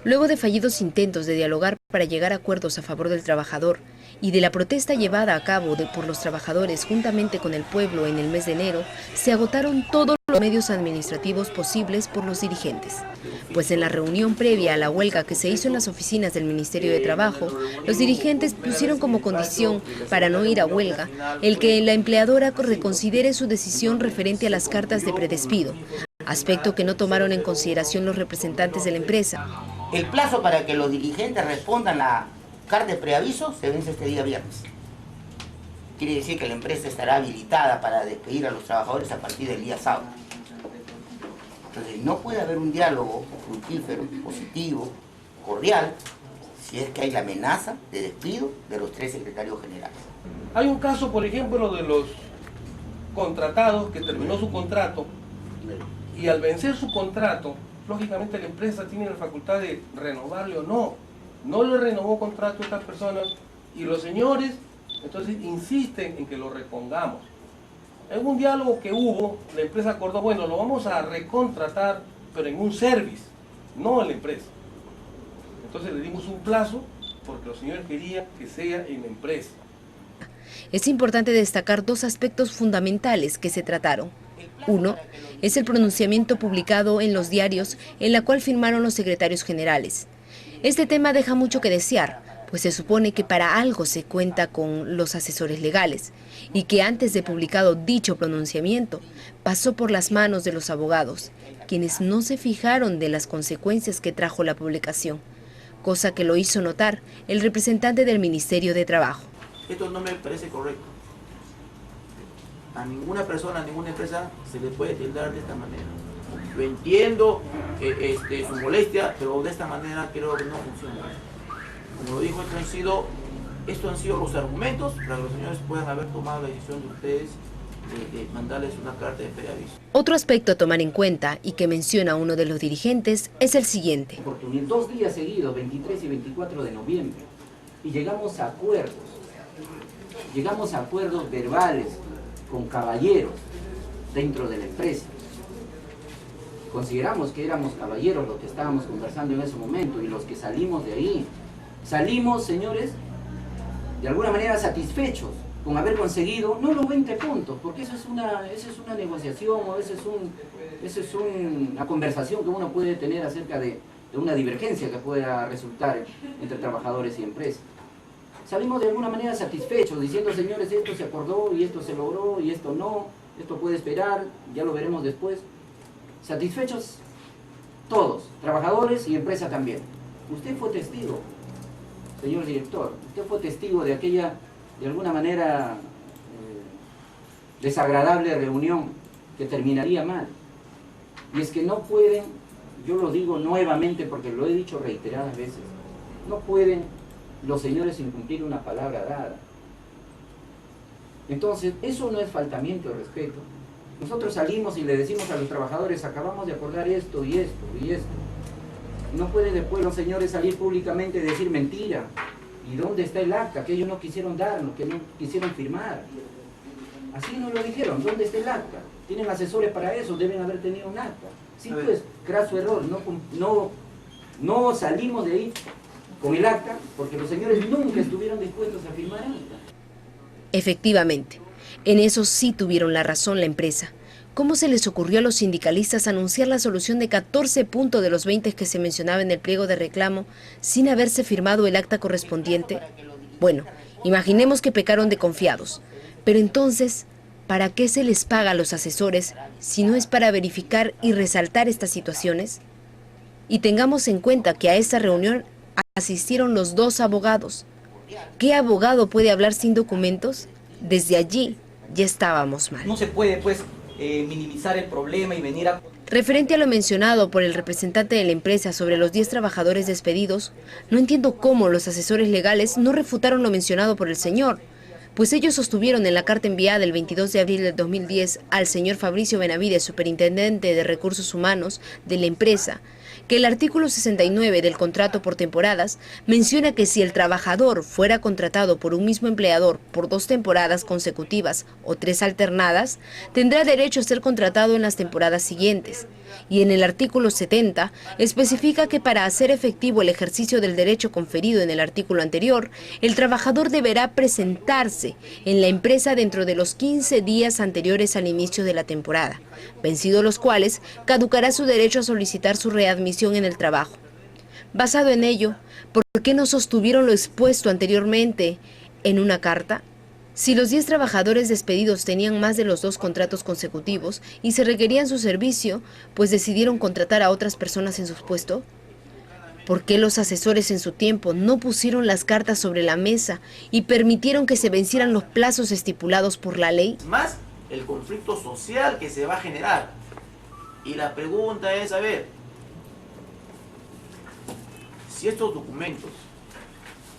Luego de fallidos intentos de dialogar para llegar a acuerdos a favor del trabajador y de la protesta llevada a cabo por los trabajadores juntamente con el pueblo en el mes de enero, se agotaron todos los medios administrativos posibles por los dirigentes. Pues en la reunión previa a la huelga que se hizo en las oficinas del Ministerio de Trabajo, los dirigentes pusieron como condición para no ir a huelga el que la empleadora reconsidere su decisión referente a las cartas de predespido, aspecto que no tomaron en consideración los representantes de la empresa. El plazo para que los dirigentes respondan a carta de preaviso se vence este día viernes. Quiere decir que la empresa estará habilitada para despedir a los trabajadores a partir del día sábado. Entonces no puede haber un diálogo fructífero, positivo, cordial, si es que hay la amenaza de despido de los 3 secretarios generales. Hay un caso, por ejemplo, de los contratados que terminó su contrato y al vencer su contrato, lógicamente la empresa tiene la facultad de renovarle o no. No le renovó contrato a estas personas y los señores entonces insisten en que lo repongamos. En un diálogo que hubo, la empresa acordó, bueno, lo vamos a recontratar, pero en un service, no en la empresa. Entonces le dimos un plazo porque los señores querían que sea en la empresa. Es importante destacar 2 aspectos fundamentales que se trataron. Uno es el pronunciamiento publicado en los diarios en la cual firmaron los secretarios generales. Este tema deja mucho que desear, pues se supone que para algo se cuenta con los asesores legales y que antes de publicado dicho pronunciamiento pasó por las manos de los abogados, quienes no se fijaron de las consecuencias que trajo la publicación, cosa que lo hizo notar el representante del Ministerio de Trabajo. Esto no me parece correcto. A ninguna persona, a ninguna empresa se le puede tildar de esta manera. Yo entiendo su molestia, pero de esta manera creo que no funciona. Como lo dijo, estos han sido los argumentos para que los señores puedan haber tomado la decisión de ustedes de mandarles una carta de preaviso. Otro aspecto a tomar en cuenta y que menciona uno de los dirigentes es el siguiente. 2 días seguidos, 23 y 24 de noviembre, y llegamos a acuerdos verbales con caballeros dentro de la empresa. Consideramos que éramos caballeros los que estábamos conversando en ese momento y los que salimos de ahí. Salimos, señores, de alguna manera satisfechos con haber conseguido, no los 20 puntos, porque eso es una negociación o eso es una conversación que uno puede tener acerca de una divergencia que pueda resultar entre trabajadores y empresas. Salimos de alguna manera satisfechos, diciendo, señores, esto se acordó y esto se logró y esto no, esto puede esperar, ya lo veremos después. Satisfechos todos, trabajadores y empresa también. Usted fue testigo, señor director, usted fue testigo de aquella, de alguna manera, desagradable reunión que terminaría mal. Y es que no pueden, yo lo digo nuevamente porque lo he dicho reiteradas veces, no pueden los señores incumplir una palabra dada. Entonces, eso no es faltamiento de respeto. Nosotros salimos y le decimos a los trabajadores, acabamos de acordar esto y esto y esto. No pueden después los señores salir públicamente y decir mentira. ¿Y dónde está el acta? Que ellos no quisieron darnos, que no quisieron firmar. Así nos lo dijeron, ¿dónde está el acta? Tienen asesores para eso, deben haber tenido un acta. Sí, pues, craso error, no salimos de ahí con el acta, porque los señores nunca estuvieron dispuestos a firmar acta. Efectivamente, en eso sí tuvieron la razón la empresa. ¿Cómo se les ocurrió a los sindicalistas anunciar la solución de 14 puntos de los 20 que se mencionaba en el pliego de reclamo sin haberse firmado el acta correspondiente? Bueno, imaginemos que pecaron de confiados, pero entonces, ¿para qué se les paga a los asesores si no es para verificar y resaltar estas situaciones? Y tengamos en cuenta que a esta reunión asistieron los 2 abogados. ¿Qué abogado puede hablar sin documentos? Desde allí ya estábamos mal. No se puede, pues, minimizar el problema y venir a... Referente a lo mencionado por el representante de la empresa sobre los 10 trabajadores despedidos, no entiendo cómo los asesores legales no refutaron lo mencionado por el señor, pues ellos sostuvieron en la carta enviada el 22 de abril del 2010 al señor Fabricio Benavides, superintendente de Recursos Humanos de la empresa, que el artículo 69 del contrato por temporadas menciona que si el trabajador fuera contratado por un mismo empleador por 2 temporadas consecutivas o 3 alternadas, tendrá derecho a ser contratado en las temporadas siguientes. Y en el artículo 70 especifica que para hacer efectivo el ejercicio del derecho conferido en el artículo anterior, el trabajador deberá presentarse en la empresa dentro de los 15 días anteriores al inicio de la temporada, vencidos los cuales caducará su derecho a solicitar su readmisión en el trabajo. Basado en ello, ¿por qué no sostuvieron lo expuesto anteriormente en una carta? Si los 10 trabajadores despedidos tenían más de los 2 contratos consecutivos y se requerían su servicio, pues decidieron contratar a otras personas en su puesto. ¿Por qué los asesores en su tiempo no pusieron las cartas sobre la mesa y permitieron que se vencieran los plazos estipulados por la ley? Más el conflicto social que se va a generar. Y la pregunta es, a ver, si estos documentos,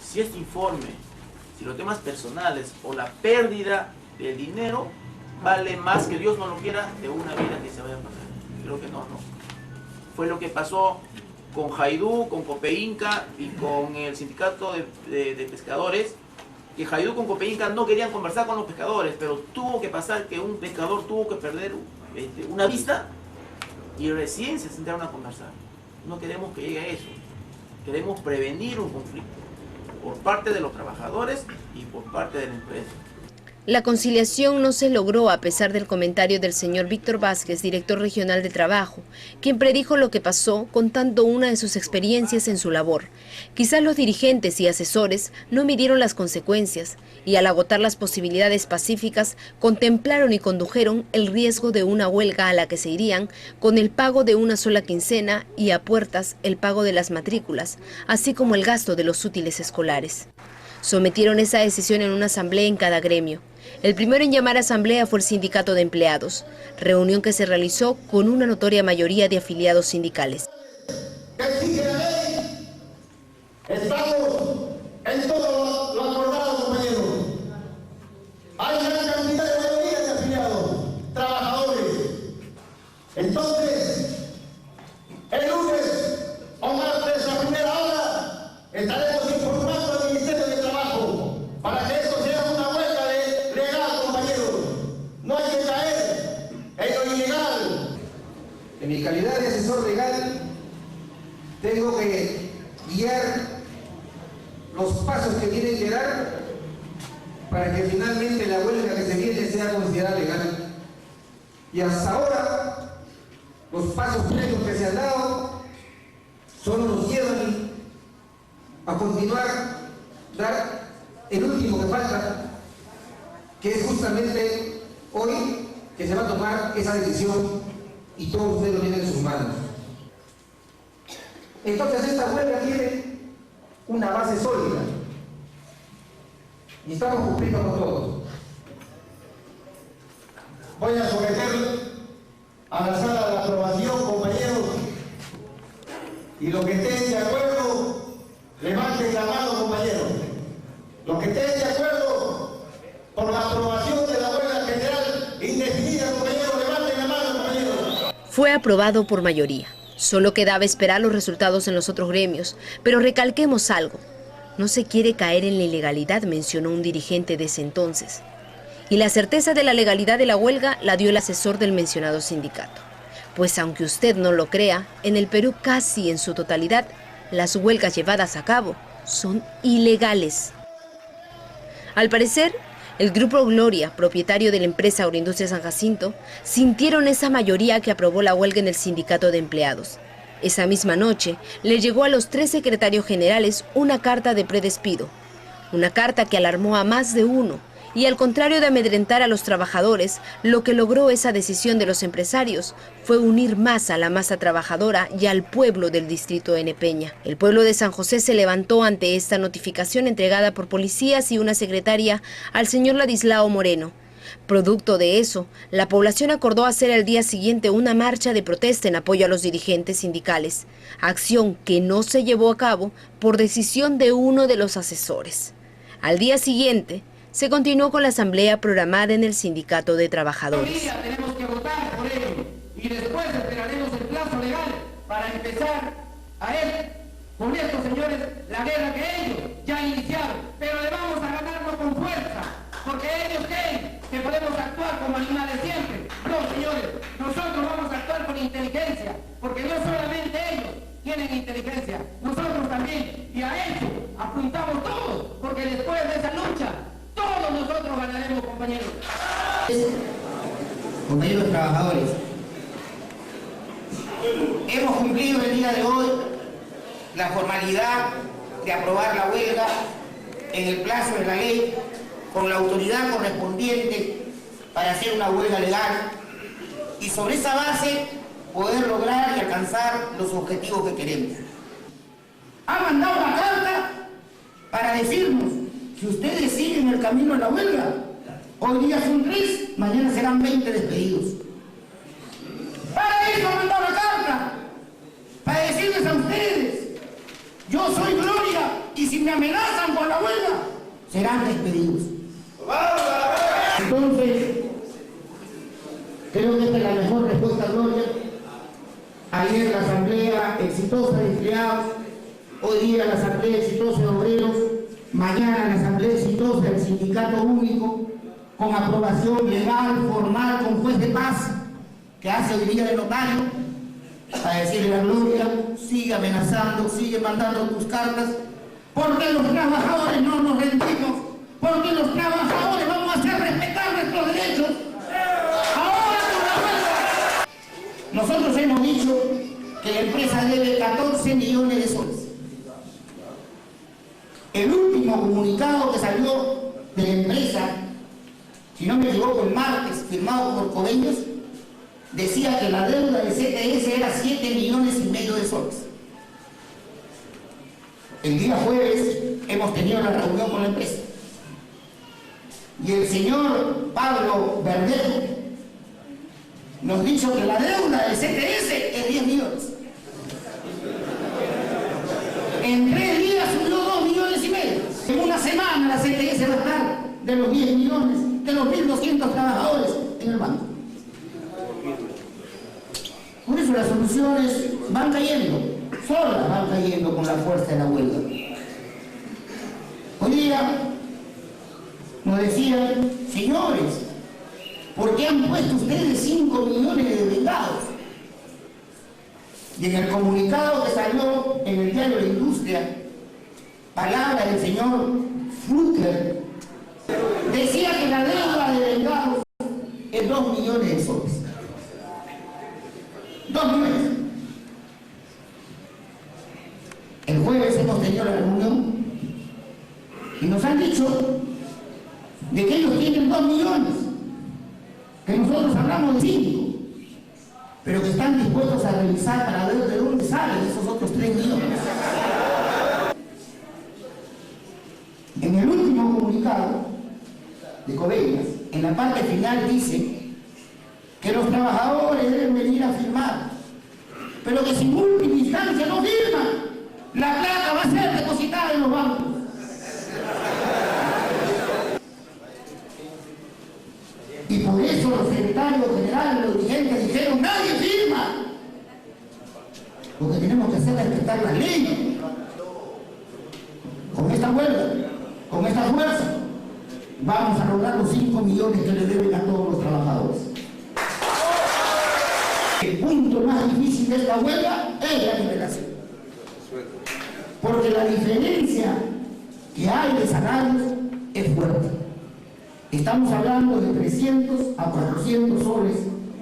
si este informe, si los temas personales o la pérdida del dinero vale más, que Dios no lo quiera, de una vida que se vaya a pasar. Creo que no. Fue lo que pasó con Jaidú, con Copeinca y con el sindicato de pescadores, que Jaidú con Copeinca no querían conversar con los pescadores, pero tuvo que pasar que un pescador tuvo que perder una vista y recién se sentaron a conversar. No queremos que llegue a eso. Queremos prevenir un conflicto por parte de los trabajadores y por parte de la empresa. La conciliación no se logró a pesar del comentario del señor Víctor Vázquez, director regional de trabajo, quien predijo lo que pasó contando una de sus experiencias en su labor. Quizás los dirigentes y asesores no midieron las consecuencias y al agotar las posibilidades pacíficas contemplaron y condujeron el riesgo de una huelga a la que se irían con el pago de una sola quincena y a puertas el pago de las matrículas, así como el gasto de los útiles escolares. Sometieron esa decisión en una asamblea en cada gremio. El primero en llamar a asamblea fue el sindicato de empleados, reunión que se realizó con una notoria mayoría de afiliados sindicales. Exige la ley. Estamos en todo lo acordado, compañeros. Hay una cantidad de mayoría de afiliados, trabajadores. Entonces, el lunes o martes a primera hora estaremos informando al Ministerio de Trabajo para que esto sea una huelga legal, compañeros. No hay que caer en lo ilegal. En mi calidad de asesor legal, tengo que guiar los pasos que tienen que dar para que finalmente la huelga que se viene sea considerada legal. Y hasta ahora, los pasos previos que se han dado solo nos llevan a continuar, dar el último que falta, que es justamente hoy que se va a tomar esa decisión y todos ustedes lo tienen en sus manos. Entonces esta huelga tiene una base sólida y estamos cumpliendo con todo. Voy a someter a la sala de aprobación, compañeros, y los que estén de acuerdo, levanten la mano, compañeros. Los que estén de acuerdo por la aprobación de la huelga general indefinida, compañeros, levanten la mano, compañeros. Fue aprobado por mayoría. Solo quedaba esperar los resultados en los otros gremios, pero recalquemos algo. No se quiere caer en la ilegalidad, mencionó un dirigente de ese entonces. Y la certeza de la legalidad de la huelga la dio el asesor del mencionado sindicato. Pues aunque usted no lo crea, en el Perú casi en su totalidad, las huelgas llevadas a cabo son ilegales. Al parecer, el Grupo Gloria, propietario de la empresa Agroindustria San Jacinto, sintieron esa mayoría que aprobó la huelga en el sindicato de empleados. Esa misma noche, le llegó a los 3 secretarios generales una carta de predespido. Una carta que alarmó a más de uno, y al contrario de amedrentar a los trabajadores, lo que logró esa decisión de los empresarios fue unir más a la masa trabajadora y al pueblo del distrito de Nepeña. El pueblo de San José se levantó ante esta notificación entregada por policías y una secretaria al señor Ladislao Moreno. Producto de eso, la población acordó hacer al día siguiente una marcha de protesta en apoyo a los dirigentes sindicales, acción que no se llevó a cabo por decisión de uno de los asesores. Al día siguiente, se continuó con la asamblea programada en el Sindicato de Trabajadores. Hoy día tenemos que votar por ello y después esperaremos el plazo legal para empezar a él con estos señores la guerra que ellos ya iniciaron, pero le vamos a ganarlo con fuerza, porque ellos creen que podemos actuar como animales siempre. No, señores, nosotros vamos a actuar con inteligencia, porque no solamente ellos tienen inteligencia, nosotros también, y a eso apuntamos todos, porque después de esa lucha, todos nosotros ganaremos, compañeros. Compañeros trabajadores, hemos cumplido el día de hoy la formalidad de aprobar la huelga en el plazo de la ley con la autoridad correspondiente para hacer una huelga legal y sobre esa base poder lograr y alcanzar los objetivos que queremos. Ha mandado una carta para decirnos que ustedes siguen el camino de la huelga. Hoy día son 3, mañana serán 20 despedidos. Para eso ha mandado la carta, para decirles a ustedes: yo soy Gloria y si me amenazan con la huelga, serán despedidos. Entonces, creo que esta es la mejor respuesta, Gloria. Ayer la asamblea exitosa de empleados, hoy día la asamblea exitosa de obreros, mañana la asamblea exitosa del sindicato único, con aprobación legal, formal, con juez de paz, que hace hoy día de notario, para decirle a Gloria: sigue amenazando, sigue mandando tus cartas, porque los trabajadores no nos rendimos, porque los trabajadores vamos a hacer respetar nuestros derechos. Ahora con la huelga. Nosotros hemos dicho que la empresa debe 14 millones de soles. El último comunicado que salió de la empresa, si no me equivoco el martes, firmado por Coveños, decía que la deuda del CTS era 7,5 millones de soles. El día jueves hemos tenido la reunión con la empresa y el señor Pablo Verdejo nos dijo que la deuda del CTS es 10 millones. En 3 días subió 2,5 millones. En una semana la CTS va a estar de los 10 millones, de los 1.200 trabajadores en el banco. Por eso las soluciones van cayendo, solas van cayendo con la fuerza de la huelga. Hoy día nos decían: señores, ¿por qué han puesto ustedes 5 millones de devengados? Y en el comunicado que salió en el diario La Industria, palabra del señor Flucker, decía que la deuda de devengados es 2 millones de soles. 2 millones. El jueves hemos tenido la reunión y nos han dicho de que ellos tienen 2 millones, que nosotros hablamos de 5, pero que están dispuestos a revisar para ver de dónde salen esos otros 3 millones. En el último comunicado de Coveñas, en la parte final dice que los trabajadores deben venir a firmar, pero que si en última instancia no firman, la plata va a ser depositada en los bancos. Y por eso los secretarios generales, los dirigentes dijeron: nadie firma. Lo que tenemos que hacer es respetar la ley. Con esta huelga, con esta fuerza, vamos a lograr los 5 millones que le deben a todos los trabajadores. El punto más difícil de esta huelga es la nivelación. Porque la diferencia que hay de salarios es fuerte. Estamos hablando de 300 a 400 soles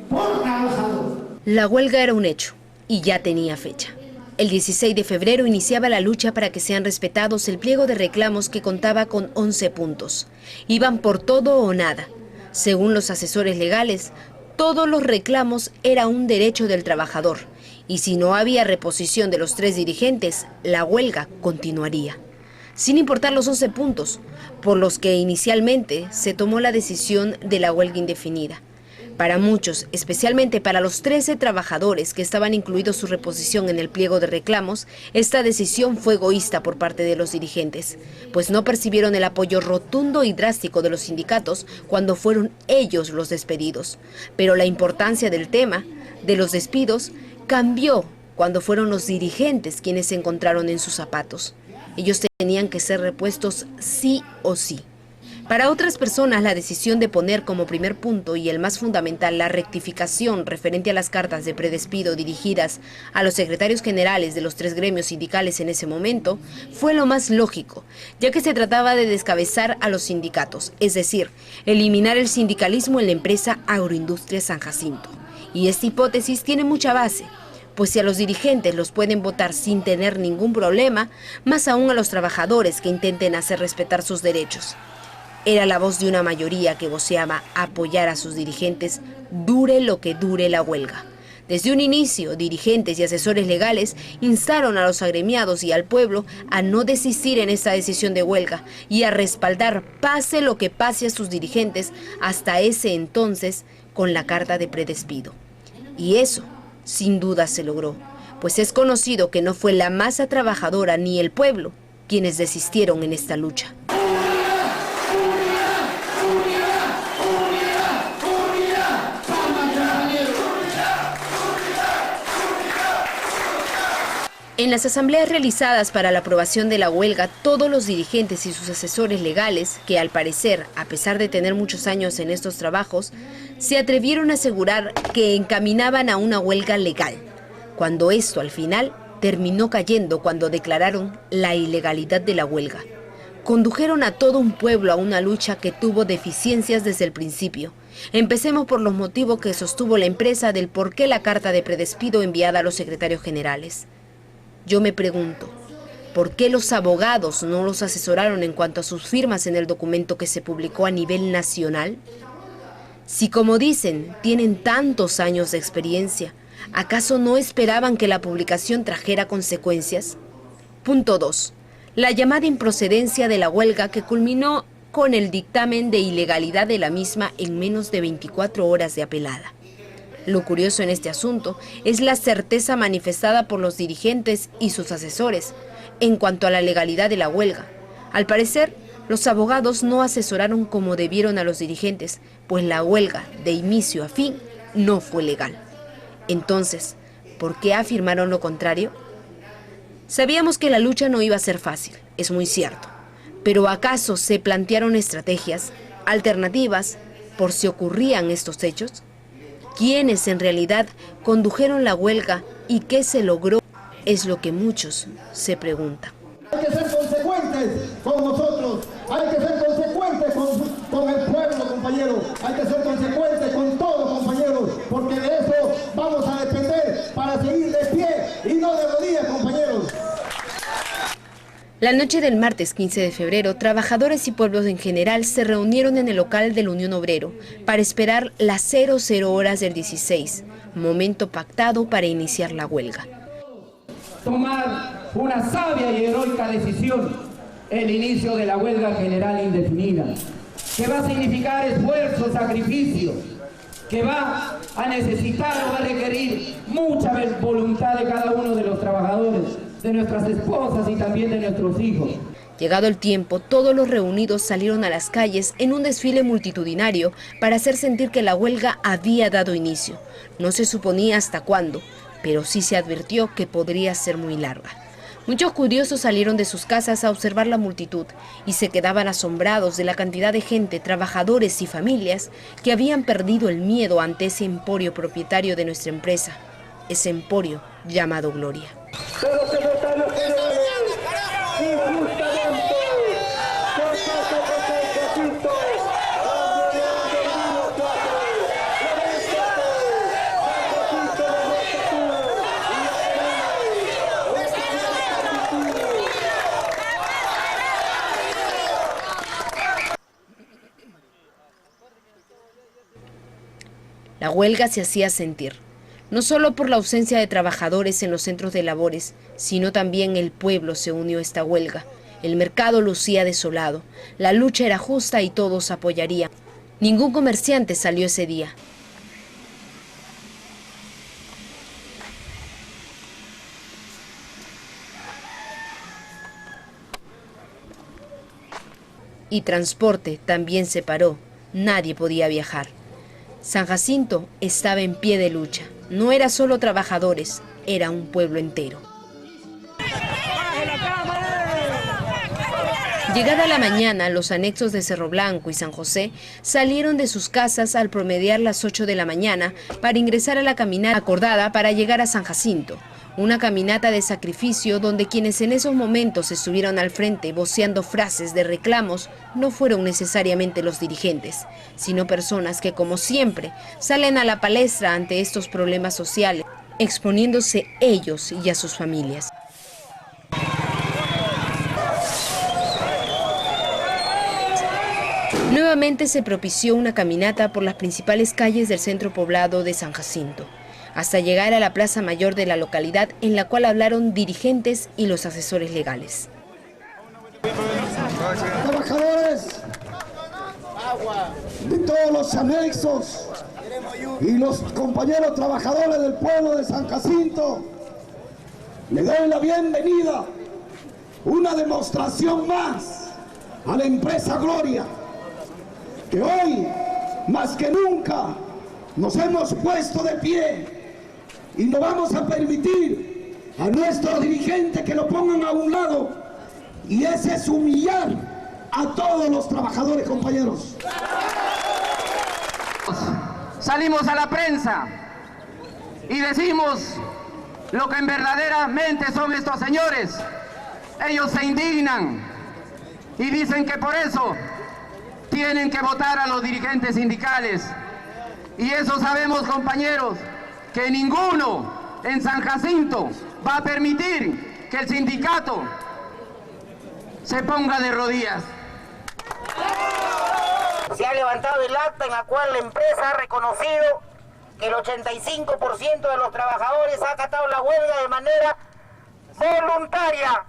por trabajador. La huelga era un hecho y ya tenía fecha. El 16 de febrero iniciaba la lucha para que sean respetados el pliego de reclamos que contaba con 11 puntos. Iban por todo o nada. Según los asesores legales, todos los reclamos era un derecho del trabajador y si no había reposición de los 3 dirigentes, la huelga continuaría. Sin importar los 11 puntos, por los que inicialmente se tomó la decisión de la huelga indefinida. Para muchos, especialmente para los 13 trabajadores que estaban incluidos su reposición en el pliego de reclamos, esta decisión fue egoísta por parte de los dirigentes, pues no percibieron el apoyo rotundo y drástico de los sindicatos cuando fueron ellos los despedidos. Pero la importancia del tema de los despidos cambió cuando fueron los dirigentes quienes se encontraron en sus zapatos. Ellos tenían que ser repuestos sí o sí. Para otras personas, la decisión de poner como primer punto y el más fundamental la rectificación referente a las cartas de predespido dirigidas a los secretarios generales de los 3 gremios sindicales en ese momento fue lo más lógico, ya que se trataba de descabezar a los sindicatos, es decir, eliminar el sindicalismo en la empresa Agroindustria San Jacinto. Y esta hipótesis tiene mucha base, pues si a los dirigentes los pueden votar sin tener ningún problema, más aún a los trabajadores que intenten hacer respetar sus derechos. Era la voz de una mayoría que voceaba apoyar a sus dirigentes, dure lo que dure la huelga. Desde un inicio, dirigentes y asesores legales instaron a los agremiados y al pueblo a no desistir en esta decisión de huelga y a respaldar, pase lo que pase, a sus dirigentes hasta ese entonces con la carta de predespido. Y eso, sin duda, se logró, pues es conocido que no fue la masa trabajadora ni el pueblo quienes desistieron en esta lucha. En las asambleas realizadas para la aprobación de la huelga, todos los dirigentes y sus asesores legales, que al parecer, a pesar de tener muchos años en estos trabajos, se atrevieron a asegurar que encaminaban a una huelga legal, cuando esto al final terminó cayendo cuando declararon la ilegalidad de la huelga. Condujeron a todo un pueblo a una lucha que tuvo deficiencias desde el principio. Empecemos por los motivos que sostuvo la empresa del por qué la carta de predespido enviada a los secretarios generales. Yo me pregunto, ¿por qué los abogados no los asesoraron en cuanto a sus firmas en el documento que se publicó a nivel nacional? Si, como dicen, tienen tantos años de experiencia, ¿acaso no esperaban que la publicación trajera consecuencias? Punto 2. La llamada improcedencia de la huelga que culminó con el dictamen de ilegalidad de la misma en menos de 24 horas de apelada. Lo curioso en este asunto es la certeza manifestada por los dirigentes y sus asesores en cuanto a la legalidad de la huelga. Al parecer, los abogados no asesoraron como debieron a los dirigentes, pues la huelga, de inicio a fin, no fue legal. Entonces, ¿por qué afirmaron lo contrario? Sabíamos que la lucha no iba a ser fácil, es muy cierto, pero ¿acaso se plantearon estrategias, alternativas, por si ocurrían estos hechos? ¿Quiénes en realidad condujeron la huelga y qué se logró? Es lo que muchos se preguntan. Hay que ser consecuentes con nosotros, hay que ser consecuentes con el pueblo, compañeros, hay que ser consecuentes con todos, compañeros, porque de eso vamos a depender para seguir de pie y no de rodillas, compañeros. La noche del martes 15 de febrero, trabajadores y pueblos en general se reunieron en el local de la Unión Obrero para esperar las 00 horas del 16, momento pactado para iniciar la huelga. Tomar una sabia y heroica decisión, el inicio de la huelga general indefinida, que va a significar esfuerzo, sacrificio, que va a necesitar o va a requerir mucha voluntad de cada uno de los trabajadores, de nuestras esposas y también de nuestros hijos. Llegado el tiempo, todos los reunidos salieron a las calles en un desfile multitudinario para hacer sentir que la huelga había dado inicio. No se suponía hasta cuándo, pero sí se advirtió que podría ser muy larga. Muchos curiosos salieron de sus casas a observar la multitud y se quedaban asombrados de la cantidad de gente, trabajadores y familias que habían perdido el miedo ante ese emporio propietario de nuestra empresa, ese emporio llamado Gloria. Pero secretarios generales, injustamente, por caso de San Jacinto, La huelga se hacía sentir, no solo por la ausencia de trabajadores en los centros de labores, sino también el pueblo se unió a esta huelga. El mercado lucía desolado, la lucha era justa y todos apoyarían. Ningún comerciante salió ese día. Y transporte también se paró. Nadie podía viajar. San Jacinto estaba en pie de lucha. No era solo trabajadores, era un pueblo entero. Llegada la mañana, los anexos de Cerro Blanco y San José salieron de sus casas al promediar las 8 de la mañana para ingresar a la caminata acordada para llegar a San Jacinto. Una caminata de sacrificio donde quienes en esos momentos estuvieron al frente voceando frases de reclamos no fueron necesariamente los dirigentes, sino personas que, como siempre, salen a la palestra ante estos problemas sociales, exponiéndose ellos y a sus familias. Nuevamente se propició una caminata por las principales calles del centro poblado de San Jacinto, hasta llegar a la plaza mayor de la localidad, en la cual hablaron dirigentes y los asesores legales. Trabajadores de todos los anexos y los compañeros trabajadores del pueblo de San Jacinto, le doy la bienvenida, una demostración más a la empresa Gloria, que hoy, más que nunca, nos hemos puesto de pie y no vamos a permitir a nuestros dirigentes que lo pongan a un lado, y ese es humillar a todos los trabajadores, compañeros. Salimos a la prensa y decimos lo que verdaderamente son estos señores. Ellos se indignan y dicen que por eso tienen que votar a los dirigentes sindicales. Y eso sabemos, compañeros, que ninguno en San Jacinto va a permitir que el sindicato se ponga de rodillas. Se ha levantado el acta en la cual la empresa ha reconocido que el 85% de los trabajadores ha acatado la huelga de manera voluntaria.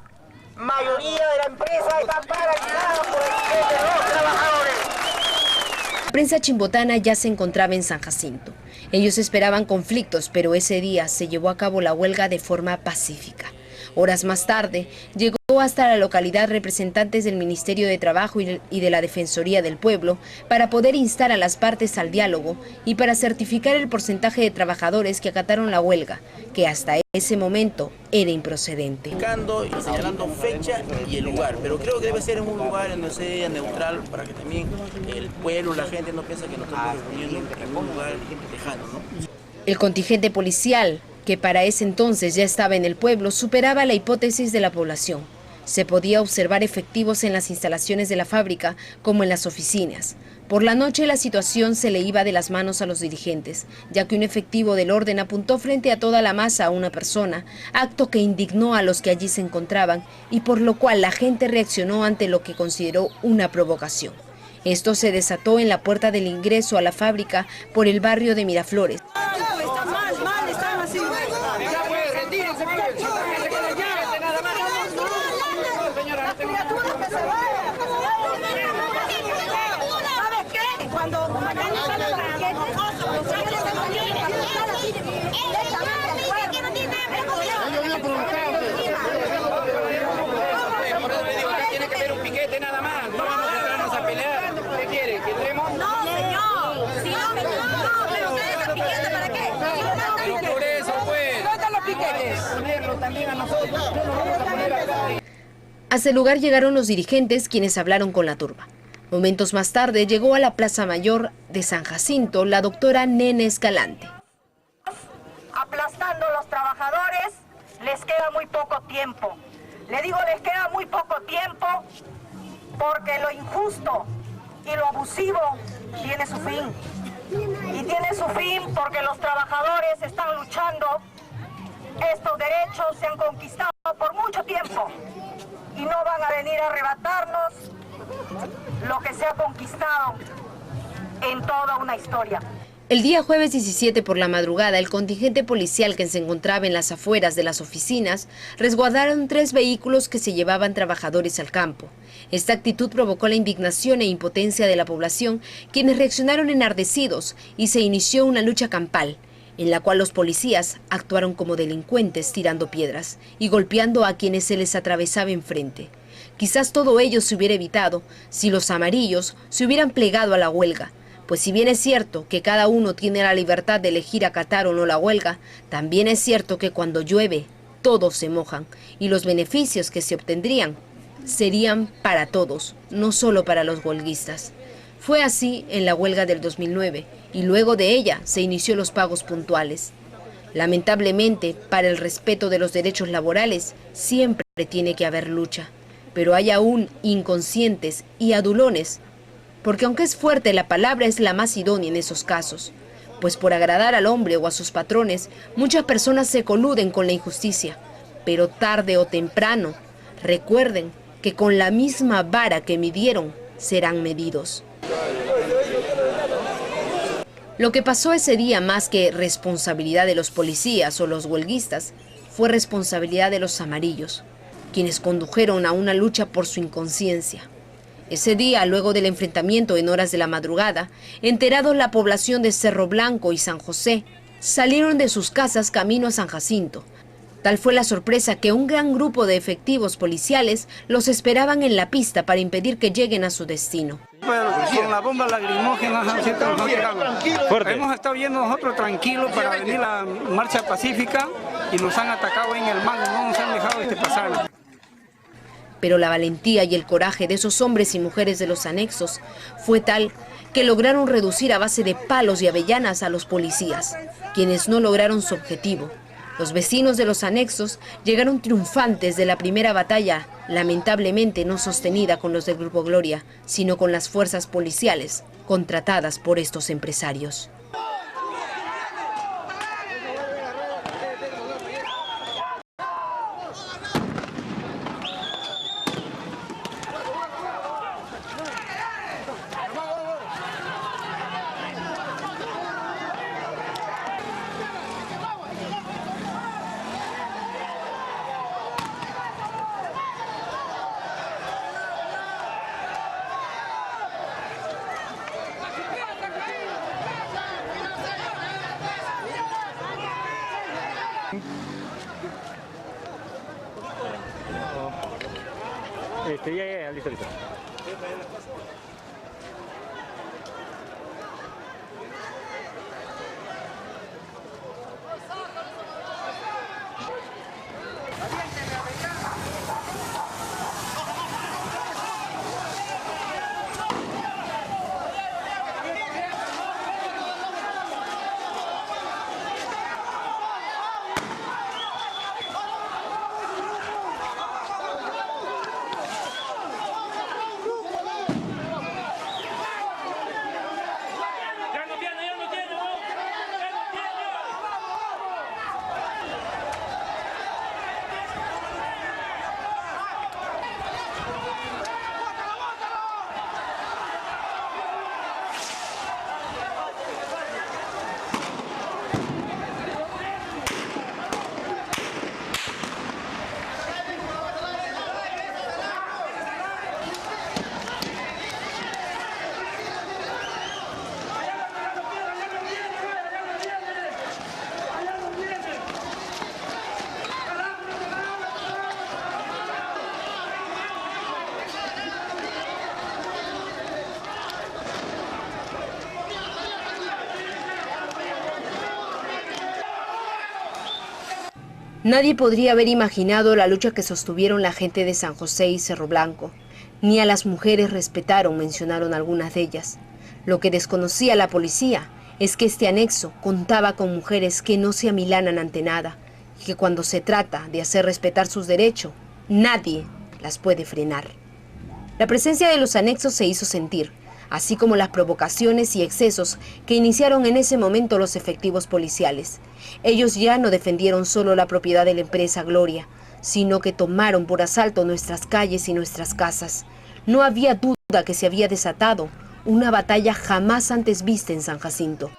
Mayoría de la empresa está paralizada por el jefe de los trabajadores. La prensa chimbotana ya se encontraba en San Jacinto. Ellos esperaban conflictos, pero ese día se llevó a cabo la huelga de forma pacífica. Horas más tarde, llegó hasta la localidad representantes del Ministerio de Trabajo y de la Defensoría del Pueblo para poder instar a las partes al diálogo y para certificar el porcentaje de trabajadores que acataron la huelga, que hasta ese momento era improcedente. Indicando y señalando fecha y el lugar, pero creo que debe ser en un lugar en donde sea neutral para que también el pueblo, la gente no piense que nos estamos reuniendo en un lugar lejano, ¿no? El contingente policial, que para ese entonces ya estaba en el pueblo, superaba la hipótesis de la población. Se podía observar efectivos en las instalaciones de la fábrica como en las oficinas. Por la noche la situación se le iba de las manos a los dirigentes, ya que un efectivo del orden apuntó frente a toda la masa a una persona, acto que indignó a los que allí se encontraban y por lo cual la gente reaccionó ante lo que consideró una provocación. Esto se desató en la puerta del ingreso a la fábrica por el barrio de Miraflores. Tiene que haber un piquete nada más, no vamos a entrarnos a pelear. ¿Qué quiere? ¿Que entremos? No, señor. Si no, pero ustedes a piquete, ¿para qué? Por eso, pues. ¿Dónde están los piquetes? Ponerlo también a nosotros. No nos vamos a poner acá. Hasta el lugar llegaron los dirigentes, quienes hablaron con la turba. Momentos más tarde llegó a la Plaza Mayor de San Jacinto la doctora Nene Escalante. Aplastando a los trabajadores, les queda muy poco tiempo. Le digo, les queda muy poco tiempo porque lo injusto y lo abusivo tiene su fin. Y tiene su fin porque los trabajadores están luchando. Estos derechos se han conquistado por mucho tiempo y no van a venir a arrebatarnos lo que se ha conquistado en toda una historia. El día jueves 17 por la madrugada, el contingente policial que se encontraba en las afueras de las oficinas resguardaron 3 vehículos que se llevaban trabajadores al campo. Esta actitud provocó la indignación e impotencia de la población, quienes reaccionaron enardecidos y se inició una lucha campal, en la cual los policías actuaron como delincuentes tirando piedras y golpeando a quienes se les atravesaba enfrente. Quizás todo ello se hubiera evitado si los amarillos se hubieran plegado a la huelga, pues si bien es cierto que cada uno tiene la libertad de elegir acatar o no la huelga, también es cierto que cuando llueve todos se mojan y los beneficios que se obtendrían serían para todos, no solo para los huelguistas. Fue así en la huelga del 2009 y luego de ella se inició los pagos puntuales. Lamentablemente, para el respeto de los derechos laborales siempre tiene que haber lucha, pero hay aún inconscientes y adulones, porque aunque es fuerte, la palabra es la más idónea en esos casos, pues por agradar al hombre o a sus patrones, muchas personas se coluden con la injusticia, pero tarde o temprano, recuerden que con la misma vara que midieron, serán medidos. Lo que pasó ese día, más que responsabilidad de los policías o los huelguistas, fue responsabilidad de los amarillos, quienes condujeron a una lucha por su inconsciencia. Ese día, luego del enfrentamiento en horas de la madrugada, enterados la población de Cerro Blanco y San José, salieron de sus casas camino a San Jacinto. Tal fue la sorpresa que un gran grupo de efectivos policiales los esperaban en la pista para impedir que lleguen a su destino. Bueno, con la bomba lacrimógena hemos estado yendo nosotros tranquilos para venir a la marcha pacífica y nos han atacado en el mango, no nos han dejado pasar. Pero la valentía y el coraje de esos hombres y mujeres de los anexos fue tal que lograron reducir a base de palos y avellanas a los policías, quienes no lograron su objetivo. Los vecinos de los anexos llegaron triunfantes de la primera batalla, lamentablemente no sostenida con los del Grupo Gloria, sino con las fuerzas policiales contratadas por estos empresarios. Ya, listo. Nadie podría haber imaginado la lucha que sostuvieron la gente de San José y Cerro Blanco. Ni a las mujeres respetaron, mencionaron algunas de ellas. Lo que desconocía la policía es que este anexo contaba con mujeres que no se amilanan ante nada y que cuando se trata de hacer respetar sus derechos, nadie las puede frenar. La presencia de los anexos se hizo sentir, así como las provocaciones y excesos que iniciaron en ese momento los efectivos policiales. Ellos ya no defendieron solo la propiedad de la empresa Gloria, sino que tomaron por asalto nuestras calles y nuestras casas. No había duda que se había desatado una batalla jamás antes vista en San Jacinto.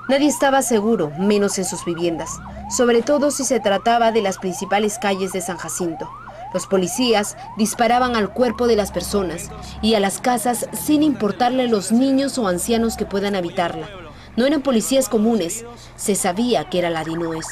Nadie estaba seguro, menos en sus viviendas, sobre todo si se trataba de las principales calles de San Jacinto. Los policías disparaban al cuerpo de las personas y a las casas sin importarle los niños o ancianos que puedan habitarla. No eran policías comunes, se sabía que era la DINOES.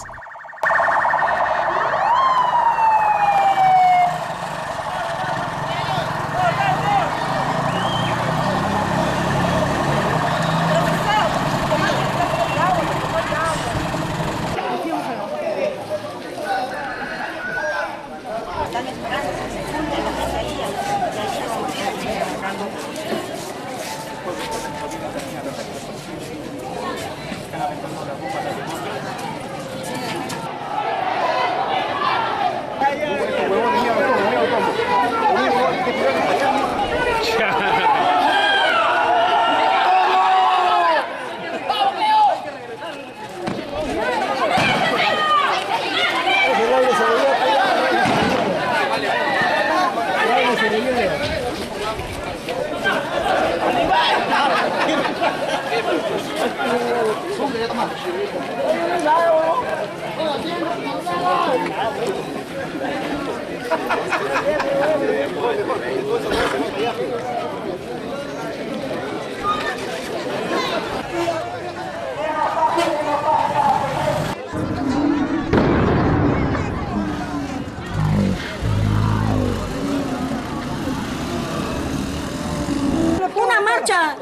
Una marcha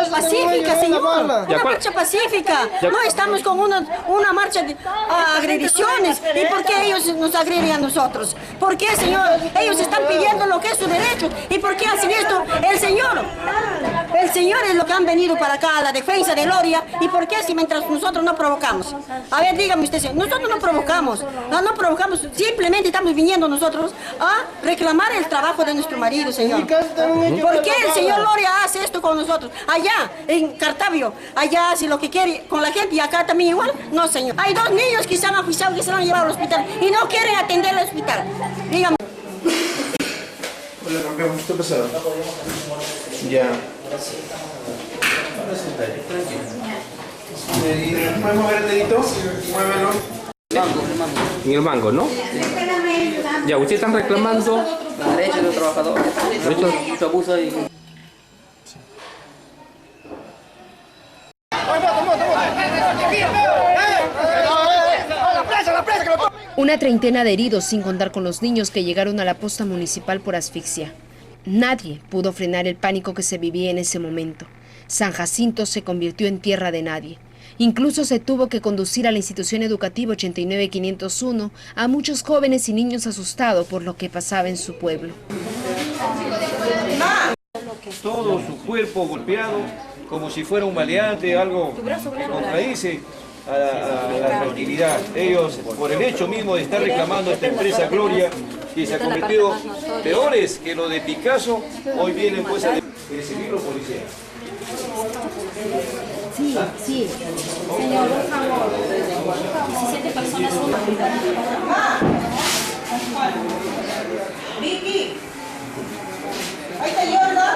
pacífica, señor. Una marcha pacífica. No estamos con una marcha de agresiones. ¿Y por qué ellos nos agreden a nosotros? ¿Por qué, señor? Ellos están pidiendo lo que es su derecho. ¿Y por qué hacen esto? El Señor es lo que han venido para acá, a la defensa de Gloria. ¿Y por qué si mientras nosotros no provocamos? A ver, dígame usted, señor. Nosotros no provocamos. No provocamos. Simplemente estamos viniendo nosotros a reclamar el trabajo de nuestro marido, señor. ¿Por qué el señor Gloria hace esto con nosotros? Allá, en Cartavio, allá hace lo que quiere con la gente y acá también igual. No, señor. Hay dos niños que se han ajuiciado, que se han llevado al hospital y no quieren atender al hospital. Dígame. Hola, campeón, ¿qué ha pasado? Ya. ¿Puedes mover el dedito? Muévelo. En el mango, ¿no? Ya, ustedes están reclamando los derechos de los trabajadores. Mucho abuso y... Una treintena de heridos, sin contar con los niños que llegaron a la posta municipal por asfixia. Nadie pudo frenar el pánico que se vivía en ese momento. San Jacinto se convirtió en tierra de nadie. Incluso se tuvo que conducir a la institución educativa 89501 a muchos jóvenes y niños asustados por lo que pasaba en su pueblo. Todo su cuerpo golpeado, como si fuera un maleante, algo que contradice a la tranquilidad. Ellos, por el hecho mismo de estar reclamando a esta empresa Gloria, que se ha cometido peores que lo de Picasso, hoy vienen pues a recibirlo, policía. Sí, sí. Señor, por favor. 17 personas. Vicky. Ahí está Yorga.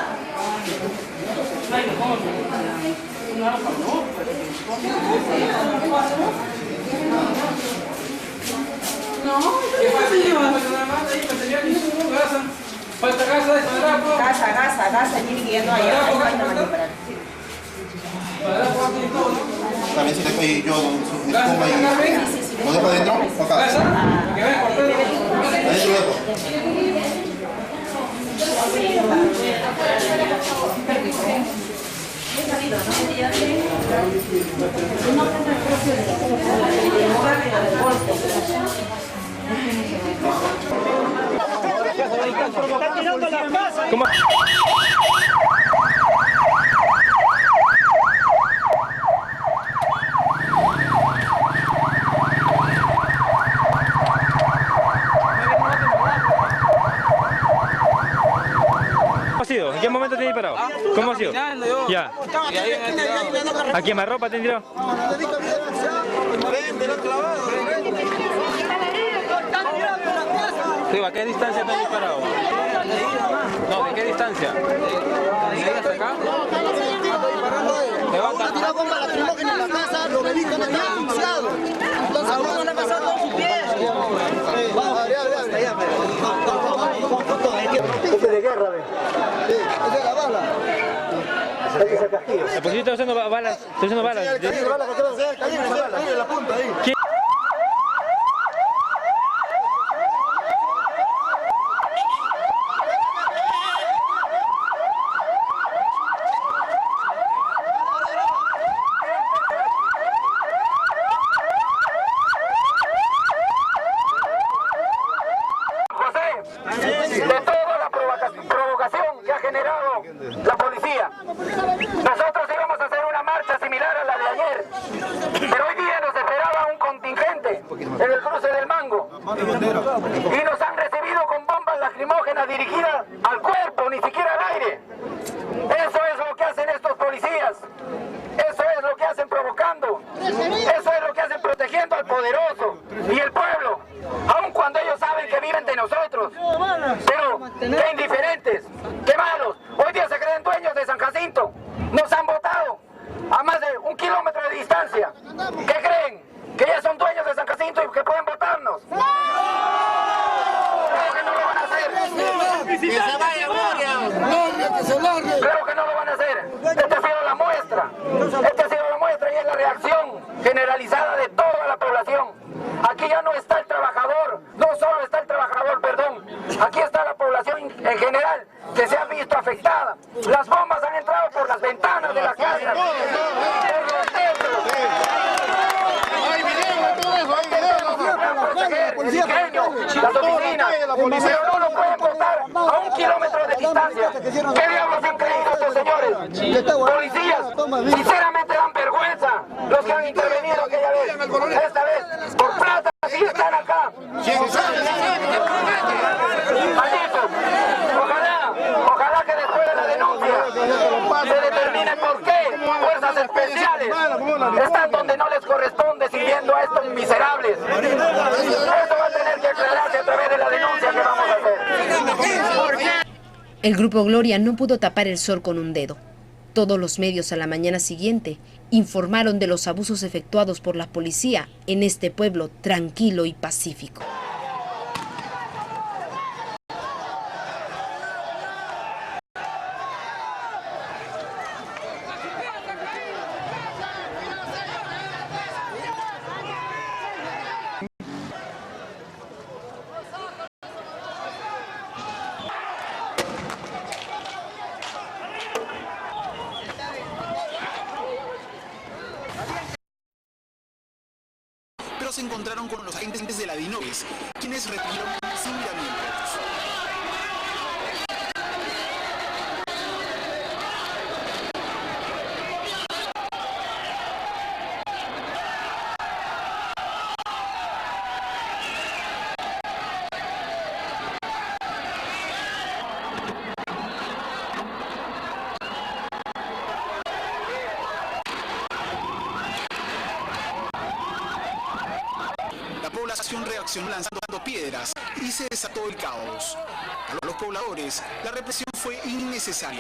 ¿Qué pasa, señor? Falta gasa, tiene que ir allá. También se deja ahí yo, ¿lo dejo adentro o acá? Adentro lo dejo. ¿Cómo? ¿Cómo ha sido? ¿En qué momento te he disparado? ¿Cómo ha sido? Ya. ¿A quemarropa te han tirado? ¿A qué distancia te han disparado? No, ¿de qué distancia? ¿De ahí hasta acá? Uno tiró bomba lacrimógena en la casa, los bebitos no estaban asfixiados. Entonces, uno le ha pasado todo su pie. Vamos, abre. Este de guerra, ve. Sí, esa es la bala. La policía está usando balas. Está usando balas. La punta ahí. De toda la provocación que ha generado la policía. Nosotros íbamos a hacer una marcha similar a la de ayer, pero hoy día nos esperaba un contingente en el cruce del Mango y nos han recibido con bombas lacrimógenas dirigidas al cuerpo, ni siquiera al aire. Eso es lo que hacen estos policías, eso es lo que hacen provocando, eso es lo que hacen protegiendo al poderoso y el pueblo, aun cuando ellos saben que viven de nosotros. Pero qué indiferentes, qué malos. Hoy día se creen dueños de San Jacinto. Nos han votado a más de 1 kilómetro de distancia. ¿Qué creen? ¿Que ya son dueños de San Jacinto y que pueden votarnos? Claro que no lo van a hacer. Que se vaya Gloria. Que se largue. Claro que no lo van a hacer. Esta ha sido la muestra. Esta ha sido la muestra y es la reacción generalizada de toda la población. Aquí ya no está el trabajador, no solo está el trabajador, perdón. Aquí está la población en general que se ha visto afectada. Las bombas han entrado por las ventanas de las casas. Por los techos. Hay video de todo eso, hay video. El ingenio, las oficinas, pero no lo pueden votar a 1 kilómetro de distancia. ¿Qué diablos han creído estos señores? Policías, sinceramente dan vergüenza los que han intervenido aquella vez. Esta vez, por plata, sí están acá. Malditos, ojalá que después de la denuncia se determine por qué fuerzas especiales están donde no les corresponde sirviendo a estos miserables. Esto va a tener que aclararse a través de la denuncia que vamos a hacer. El Grupo Gloria no pudo tapar el sol con un dedo. Todos los medios a la mañana siguiente informaron de los abusos efectuados por la policía en este pueblo tranquilo y pacífico. Se encontraron con los agentes de la DINOVES, quienes retiraron sin miramientos. Reaccionó lanzando piedras y se desató el caos. Para los pobladores, la represión fue innecesaria.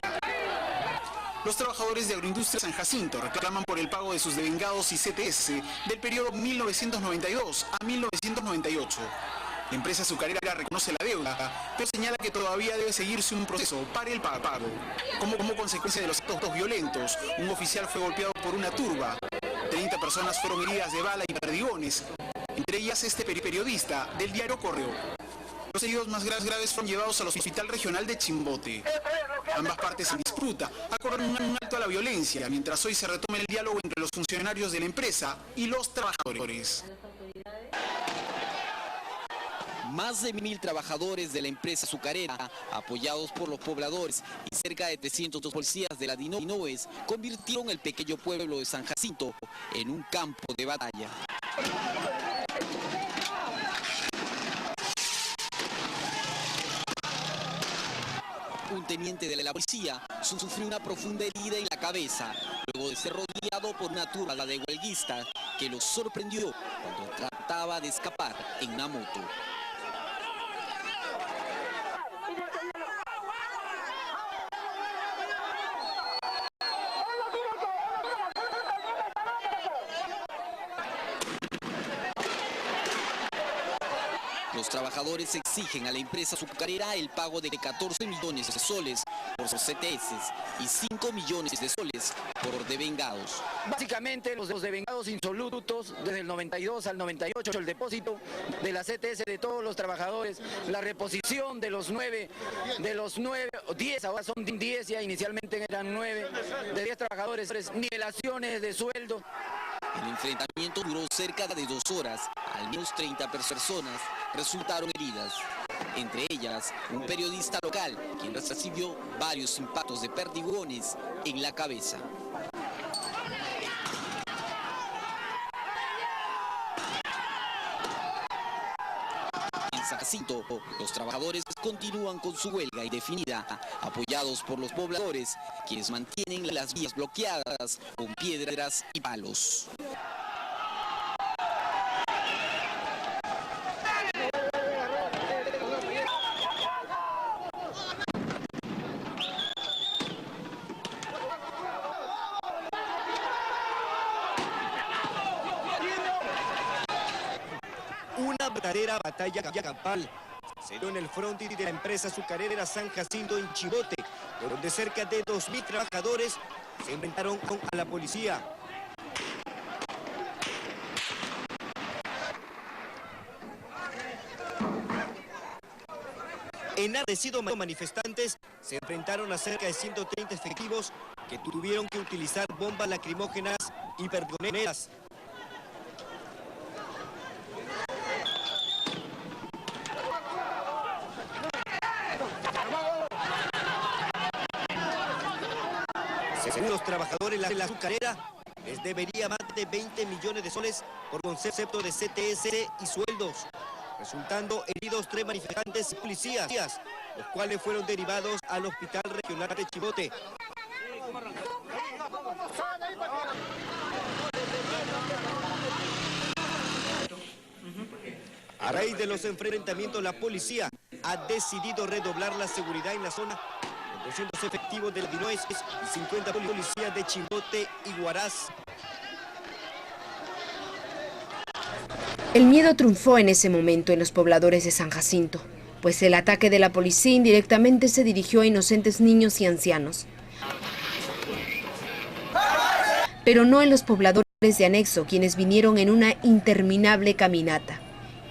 Los trabajadores de Agroindustria San Jacinto reclaman por el pago de sus devengados y CTS del periodo 1992 a 1998. La empresa azucarera reconoce la deuda, pero señala que todavía debe seguirse un proceso para el pago. Como consecuencia de los actos violentos, un oficial fue golpeado por una turba. 30 personas fueron heridas de bala y perdigones, entre ellas este periodista del diario Correo. Los heridos más graves fueron llevados al Hospital Regional de Chimbote. Ambas partes en disputa acordaron un alto a la violencia, mientras hoy se retoma el diálogo entre los funcionarios de la empresa y los trabajadores. Más de 1.000 trabajadores de la empresa azucarera, apoyados por los pobladores y cerca de 300 policías de la DINOVES, convirtieron el pequeño pueblo de San Jacinto en un campo de batalla. Un teniente de la policía sufrió una profunda herida en la cabeza luego de ser rodeado por una turba de huelguistas que los sorprendió cuando trataba de escapar en una moto. Los trabajadores exigen a la empresa azucarera el pago de 14 millones de soles por CTS y 5 millones de soles por devengados. Básicamente los devengados insolutos desde el 92 al 98, el depósito de la CTS de todos los trabajadores, la reposición de los 9, 10, ahora son 10, ya inicialmente eran 9, de 10 trabajadores, nivelaciones de sueldo. El enfrentamiento duró cerca de 2 horas, al menos 30 personas resultaron heridas. Entre ellas, un periodista local, quien recibió varios impactos de perdigones en la cabeza. En San Jacinto, los trabajadores continúan con su huelga indefinida, apoyados por los pobladores, quienes mantienen las vías bloqueadas con piedras y palos. Una verdadera batalla campal se dio en el frontis de la empresa azucarera San Jacinto en Chimbote, donde cerca de 2.000 trabajadores se enfrentaron a la policía. Enardecidos manifestantes se enfrentaron a cerca de 130 efectivos que tuvieron que utilizar bombas lacrimógenas y perdigoneras. Según los trabajadores de la azucarera, les debería más de 20 millones de soles por concepto de CTS y sueldos, resultando heridos 3 manifestantes y policías, los cuales fueron derivados al Hospital Regional de Chimbote. A raíz de los enfrentamientos, la policía ha decidido redoblar la seguridad en la zona, con 200 efectivos del Dinoes y 50 policías de Chimbote y Huaraz. El miedo triunfó en ese momento en los pobladores de San Jacinto, pues el ataque de la policía indirectamente se dirigió a inocentes niños y ancianos. Pero no en los pobladores de anexo, quienes vinieron en una interminable caminata.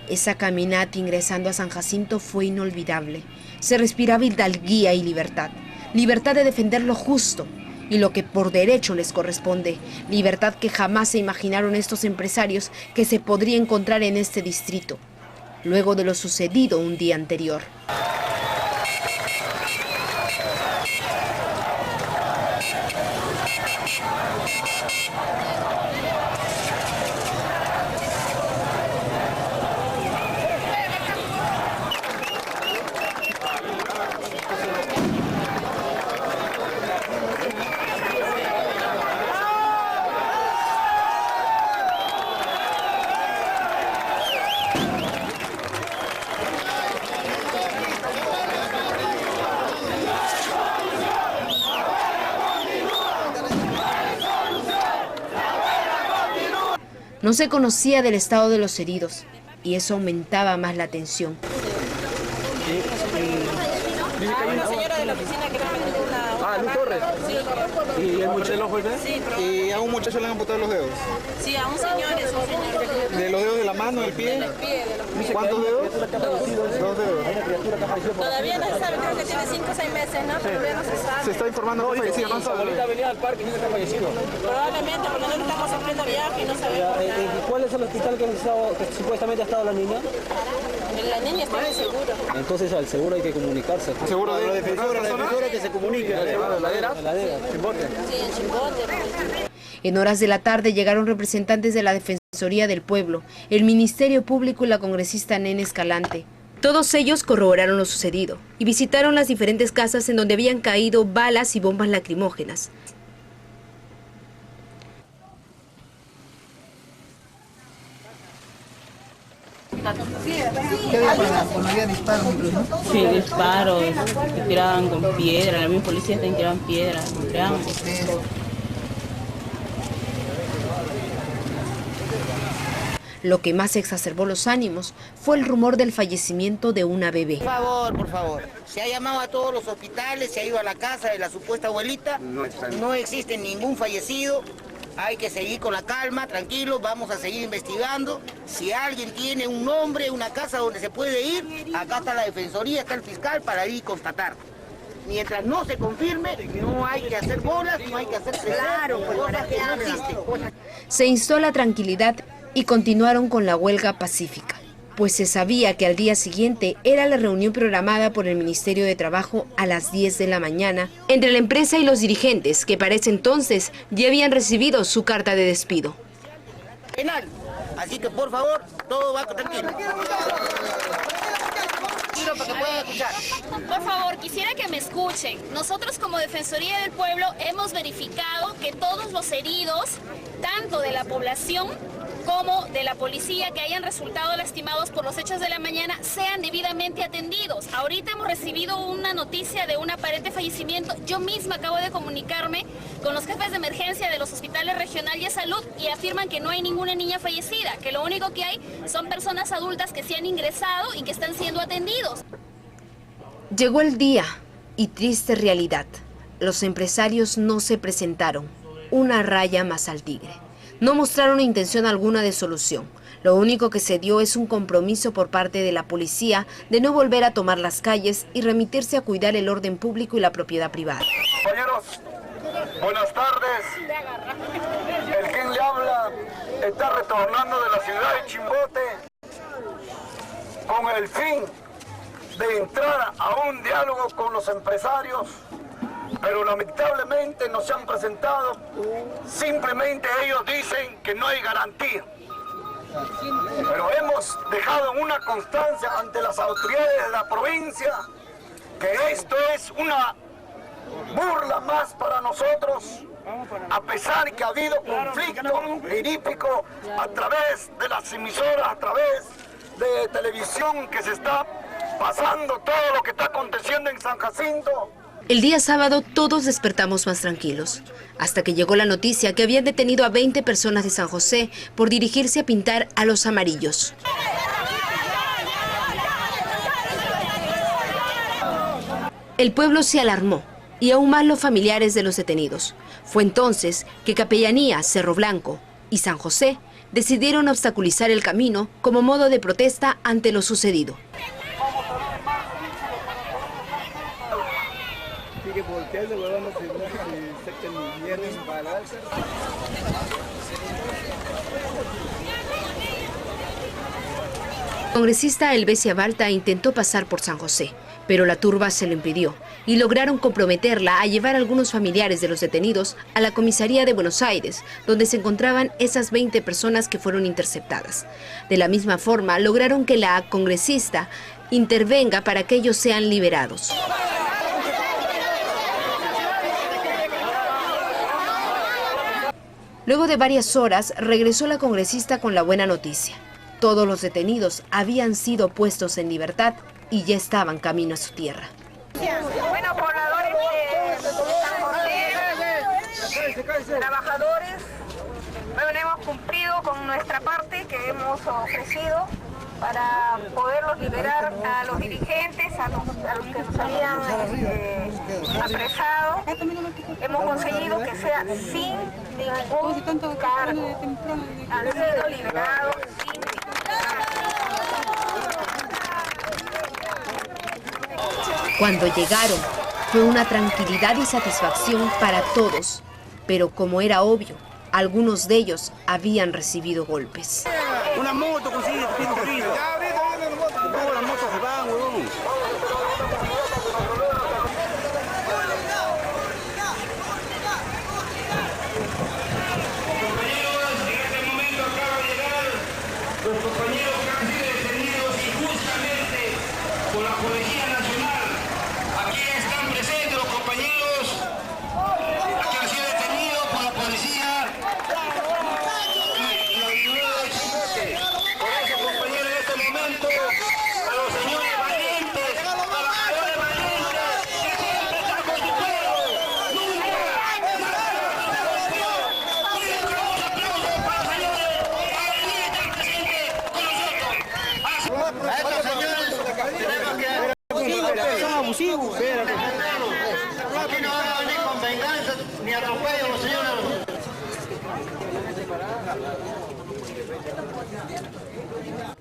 Esa caminata ingresando a San Jacinto fue inolvidable. Se respiraba hidalguía y libertad. Libertad de defender lo justo y lo que por derecho les corresponde. Libertad que jamás se imaginaron estos empresarios que se podría encontrar en este distrito, luego de lo sucedido un día anterior. No se conocía del estado de los heridos y eso aumentaba más la tensión. Hay una señora de la oficina que me ha metido una... Luz Torres. Sí. ¿Y el muchacho fue? Sí, pero... ¿Y a un muchacho le han amputado los dedos? Sí, a un señor, es un señor. ¿De los dedos de la mano, del pie? Del pie, de los pies. ¿Cuántos dedos? Dos dedos. Todavía no se sabe, creo que tiene 5 o 6 meses, ¿no? Todavía no se sabe. Se está informando que fallecido, ¿no? Ahorita venía al parque y dice que ha fallecido. Probablemente, porque nosotros estamos sufriendo viaje y no sabemos nada. ¿Cuál es el hospital que supuestamente ha estado la niña? La niña está en el seguro. Entonces al seguro hay que comunicarse. ¿Seguro de la defensora que se comunique? ¿Chimbote? Sí, en Chimbote. En horas de la tarde llegaron representantes de la Defensoría del Pueblo, el Ministerio Público y la congresista Nene Escalante. Todos ellos corroboraron lo sucedido y visitaron las diferentes casas en donde habían caído balas y bombas lacrimógenas. Sí, disparos, que tiraban con piedra, la misma policía también tiraban piedra, tiraban. Lo que más exacerbó los ánimos fue el rumor del fallecimiento de una bebé. Por favor. Se ha llamado a todos los hospitales, se ha ido a la casa de la supuesta abuelita. No existe ningún fallecido. Hay que seguir con la calma, tranquilos, vamos a seguir investigando. Si alguien tiene un nombre, una casa donde se puede ir, acá está la defensoría, está el fiscal para ir y constatar. Mientras no se confirme, no hay que hacer bolas, no hay que hacer cosas que no existen. Se instó la tranquilidad y continuaron con la huelga pacífica, pues se sabía que al día siguiente era la reunión programada por el Ministerio de Trabajo a las 10 de la mañana entre la empresa y los dirigentes, que para ese entonces ya habían recibido su carta de despido. Penal. Así que por favor, todo va tranquilo. Para que puedan escuchar. Por favor, quisiera que me escuchen. Nosotros como Defensoría del Pueblo hemos verificado que todos los heridos, tanto de la población como de la policía que hayan resultado lastimados por los hechos de la mañana, sean debidamente atendidos. Ahorita hemos recibido una noticia de un aparente fallecimiento. Yo misma acabo de comunicarme con los jefes de emergencia de los hospitales regional y de salud y afirman que no hay ninguna niña fallecida, que lo único que hay son personas adultas que se han ingresado y que están siendo atendidos. Llegó el día y triste realidad. Los empresarios no se presentaron. Una raya más al tigre. No mostraron intención alguna de solución. Lo único que se dio es un compromiso por parte de la policía de no volver a tomar las calles y remitirse a cuidar el orden público y la propiedad privada. Compañeros, buenas tardes. El quien le habla está retornando de la ciudad de Chimbote con el fin de entrar a un diálogo con los empresarios, pero lamentablemente no se han presentado. Simplemente ellos dicen que no hay garantía. Pero hemos dejado una constancia ante las autoridades de la provincia que esto es una burla más para nosotros, a pesar que ha habido conflicto verídico a través de las emisoras, a través de televisión, que se está pasando todo lo que está aconteciendo en San Jacinto. El día sábado todos despertamos más tranquilos, hasta que llegó la noticia que habían detenido a 20 personas de San José por dirigirse a pintar a los amarillos. El pueblo se alarmó, y aún más los familiares de los detenidos. Fue entonces que Capellanía, Cerro Blanco y San José decidieron obstaculizar el camino como modo de protesta ante lo sucedido. El congresista Helvecia Balta intentó pasar por San José, pero la turba se lo impidió y lograron comprometerla a llevar a algunos familiares de los detenidos a la comisaría de Buenos Aires, donde se encontraban esas 20 personas que fueron interceptadas. De la misma forma, lograron que la congresista intervenga para que ellos sean liberados. Luego de varias horas, regresó la congresista con la buena noticia. Todos los detenidos habían sido puestos en libertad y ya estaban camino a su tierra. Bueno, pobladores de San José, trabajadores, bueno, hemos cumplido con nuestra parte que hemos ofrecido para poderlos liberar a los dirigentes, a los que nos habían apresado. Hemos conseguido que sea sin ningún cargo. Han sido liberados sin ningún cargo. Cuando llegaron, fue una tranquilidad y satisfacción para todos, pero como era obvio, algunos de ellos habían recibido golpes. Una moto consigue corrido. Todas las motos se van, huevón. Los compañeros que han sido detenidos injustamente por la Policía Nacional. Aquí están presentes los compañeros que han sido detenidos por la policía. Por eso, compañeros, en este momento, a los señores valientes, trabajadores valientes, que siempre están con su pueblo. Un aplauso para los señores.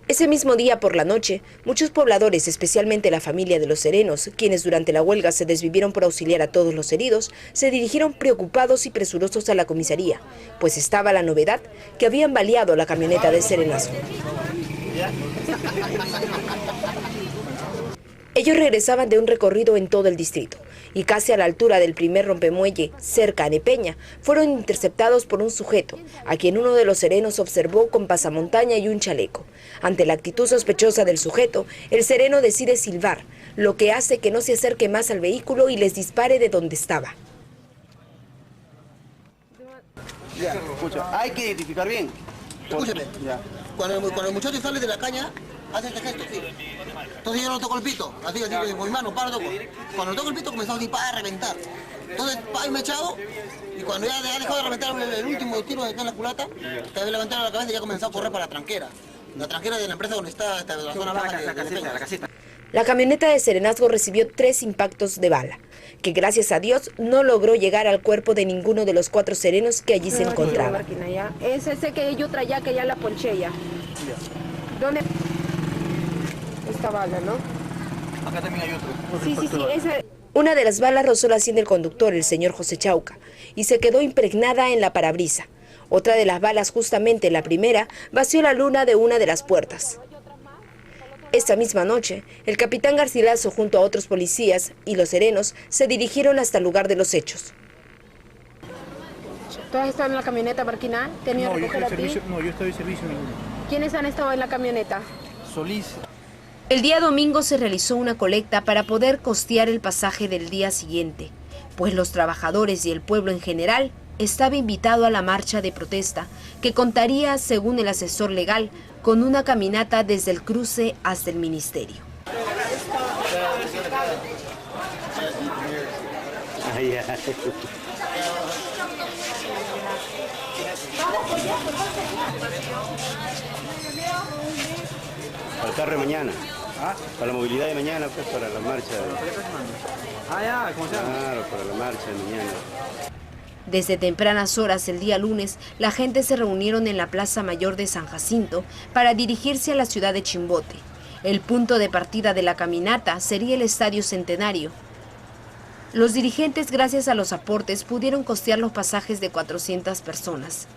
Ese mismo día por la noche, muchos pobladores, especialmente la familia de los serenos, quienes durante la huelga se desvivieron por auxiliar a todos los heridos, se dirigieron preocupados y presurosos a la comisaría, pues estaba la novedad que habían baleado la camioneta de Serenazgo. Ellos regresaban de un recorrido en todo el distrito y casi a la altura del primer rompemuelle, cerca a Nepeña, fueron interceptados por un sujeto, a quien uno de los serenos observó con pasamontaña y un chaleco. Ante la actitud sospechosa del sujeto, el sereno decide silbar, lo que hace que no se acerque más al vehículo y les dispare de donde estaba. Ya, escucha, hay que identificar bien. Escúchame, cuando el muchacho sale de la caña, hace este gesto, sí. Entonces yo no toco el pito, así, con mi mano, paro, toco. Cuando toco el pito comenzó así, a reventar. Entonces, me he echado, y cuando ya dejó de reventar el último tiro de acá en la culata, que había levantado la cabeza y ya comenzó a correr para la tranquera de la empresa donde está la zona baja de la caseta. La camioneta de Serenazgo recibió 3 impactos de bala, que gracias a Dios no logró llegar al cuerpo de ninguno de los 4 serenos que allí se encontraban. Es ese que yo traía, que ya la ponché ya. ¿Dónde? Esta bala, ¿no? Acá también hay otro. Sí, ese. Una de las balas rozó la sien del conductor, el señor José Chauca, y se quedó impregnada en la parabrisa. Otra de las balas, justamente la primera, vació la luna de una de las puertas. Esta misma noche, el capitán Garcilaso junto a otros policías y los serenos se dirigieron hasta el lugar de los hechos. ¿Tú has estado en la camioneta, Barquina? No, yo estoy en servicio ninguno. ¿Quiénes han estado en la camioneta? Solís. El día domingo se realizó una colecta para poder costear el pasaje del día siguiente, pues los trabajadores y el pueblo en general estaba invitado a la marcha de protesta, que contaría, según el asesor legal, con una caminata desde el cruce hasta el ministerio. Para el carro de mañana, para la movilidad de mañana, pues para la marcha. Claro, para la marcha de mañana. Desde tempranas horas el día lunes, la gente se reunieron en la Plaza Mayor de San Jacinto para dirigirse a la ciudad de Chimbote. El punto de partida de la caminata sería el Estadio Centenario. Los dirigentes, gracias a los aportes, pudieron costear los pasajes de 400 personas.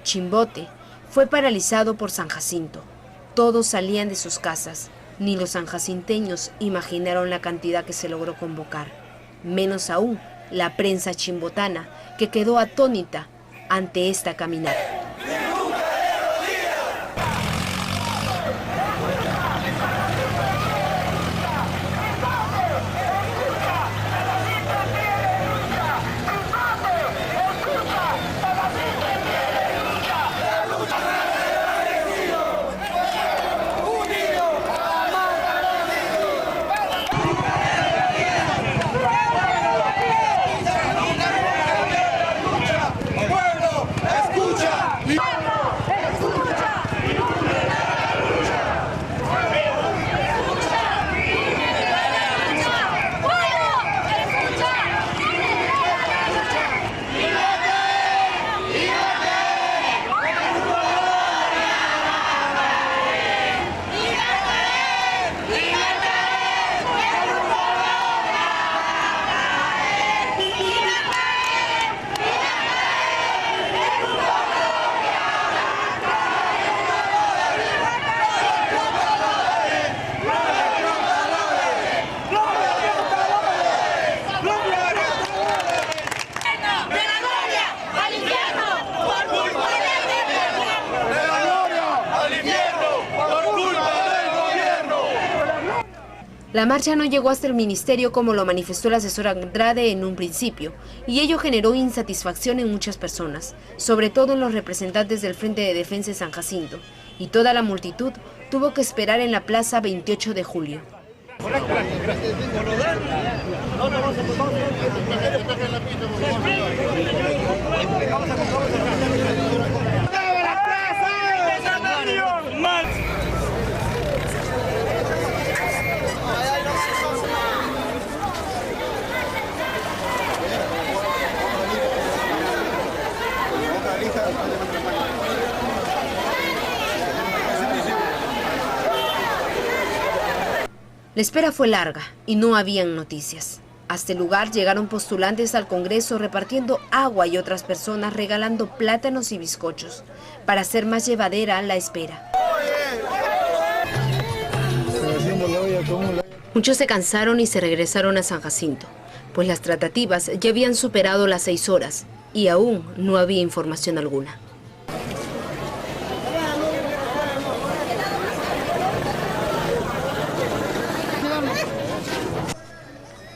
Chimbote fue paralizado por San Jacinto. Todos salían de sus casas. Ni los sanjacinteños imaginaron la cantidad que se logró convocar. Menos aún la prensa chimbotana, que quedó atónita ante esta caminata. La marcha no llegó hasta el ministerio como lo manifestó el asesor Andrade en un principio, y ello generó insatisfacción en muchas personas, sobre todo en los representantes del Frente de Defensa de San Jacinto, y toda la multitud tuvo que esperar en la plaza 28 de julio. La espera fue larga y no habían noticias. Hasta el lugar llegaron postulantes al Congreso repartiendo agua y otras personas regalando plátanos y bizcochos para hacer más llevadera la espera. Muchos se cansaron y se regresaron a San Jacinto, pues las tratativas ya habían superado las 6 horas y aún no había información alguna.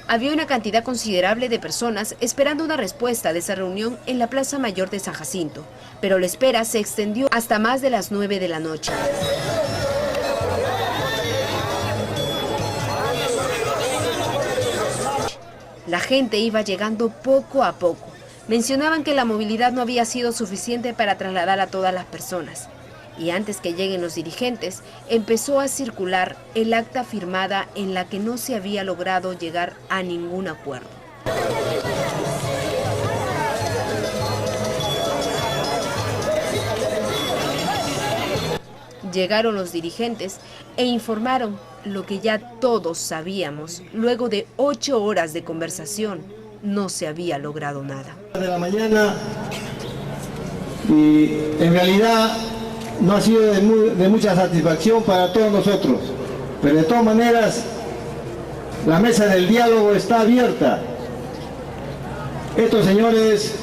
Había una cantidad considerable de personas esperando una respuesta de esa reunión en la Plaza Mayor de San Jacinto, pero la espera se extendió hasta más de las 9 de la noche. La gente iba llegando poco a poco. Mencionaban que la movilidad no había sido suficiente para trasladar a todas las personas. Y antes que lleguen los dirigentes, empezó a circular el acta firmada en la que no se había logrado llegar a ningún acuerdo. Llegaron los dirigentes e informaron lo que ya todos sabíamos. Luego de 8 horas de conversación, no se había logrado nada. De la mañana, y en realidad no ha sido de mucha satisfacción para todos nosotros, pero de todas maneras la mesa del diálogo está abierta. Estos señores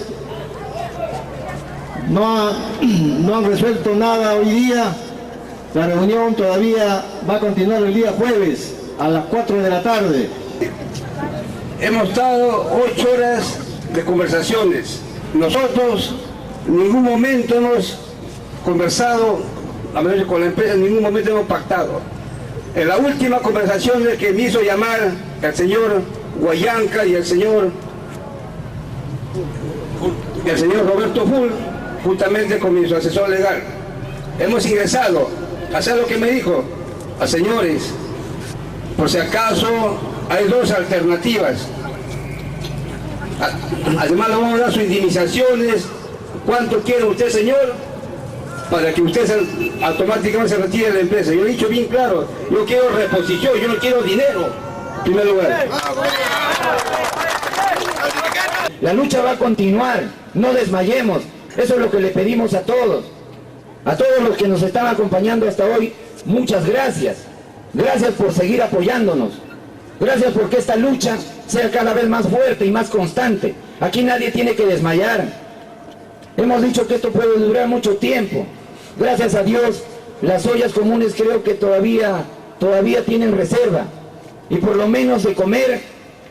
no han resuelto nada hoy día. La reunión todavía va a continuar el día jueves a las 4 de la tarde. Hemos estado 8 horas de conversaciones. Nosotros en ningún momento hemos conversado, a menos con la empresa, en ningún momento hemos pactado. En la última conversación que me hizo llamar el señor Guayanca y el señor Roberto Full, justamente con mi asesor legal, hemos ingresado a hacer lo que me dijo, a señores, por si acaso hay 2 alternativas. Además le vamos a dar sus indemnizaciones, cuánto quiere usted, señor, para que usted automáticamente se retire de la empresa. Yo he dicho bien claro, yo quiero reposición, yo no quiero dinero, en primer lugar. La lucha va a continuar, no desmayemos, eso es lo que le pedimos a todos los que nos están acompañando hasta hoy. Muchas gracias, gracias por seguir apoyándonos, gracias porque esta lucha sea cada vez más fuerte y más constante. Aquí nadie tiene que desmayar. Hemos dicho que esto puede durar mucho tiempo. Gracias a Dios, las ollas comunes creo que todavía tienen reserva. Y por lo menos de comer,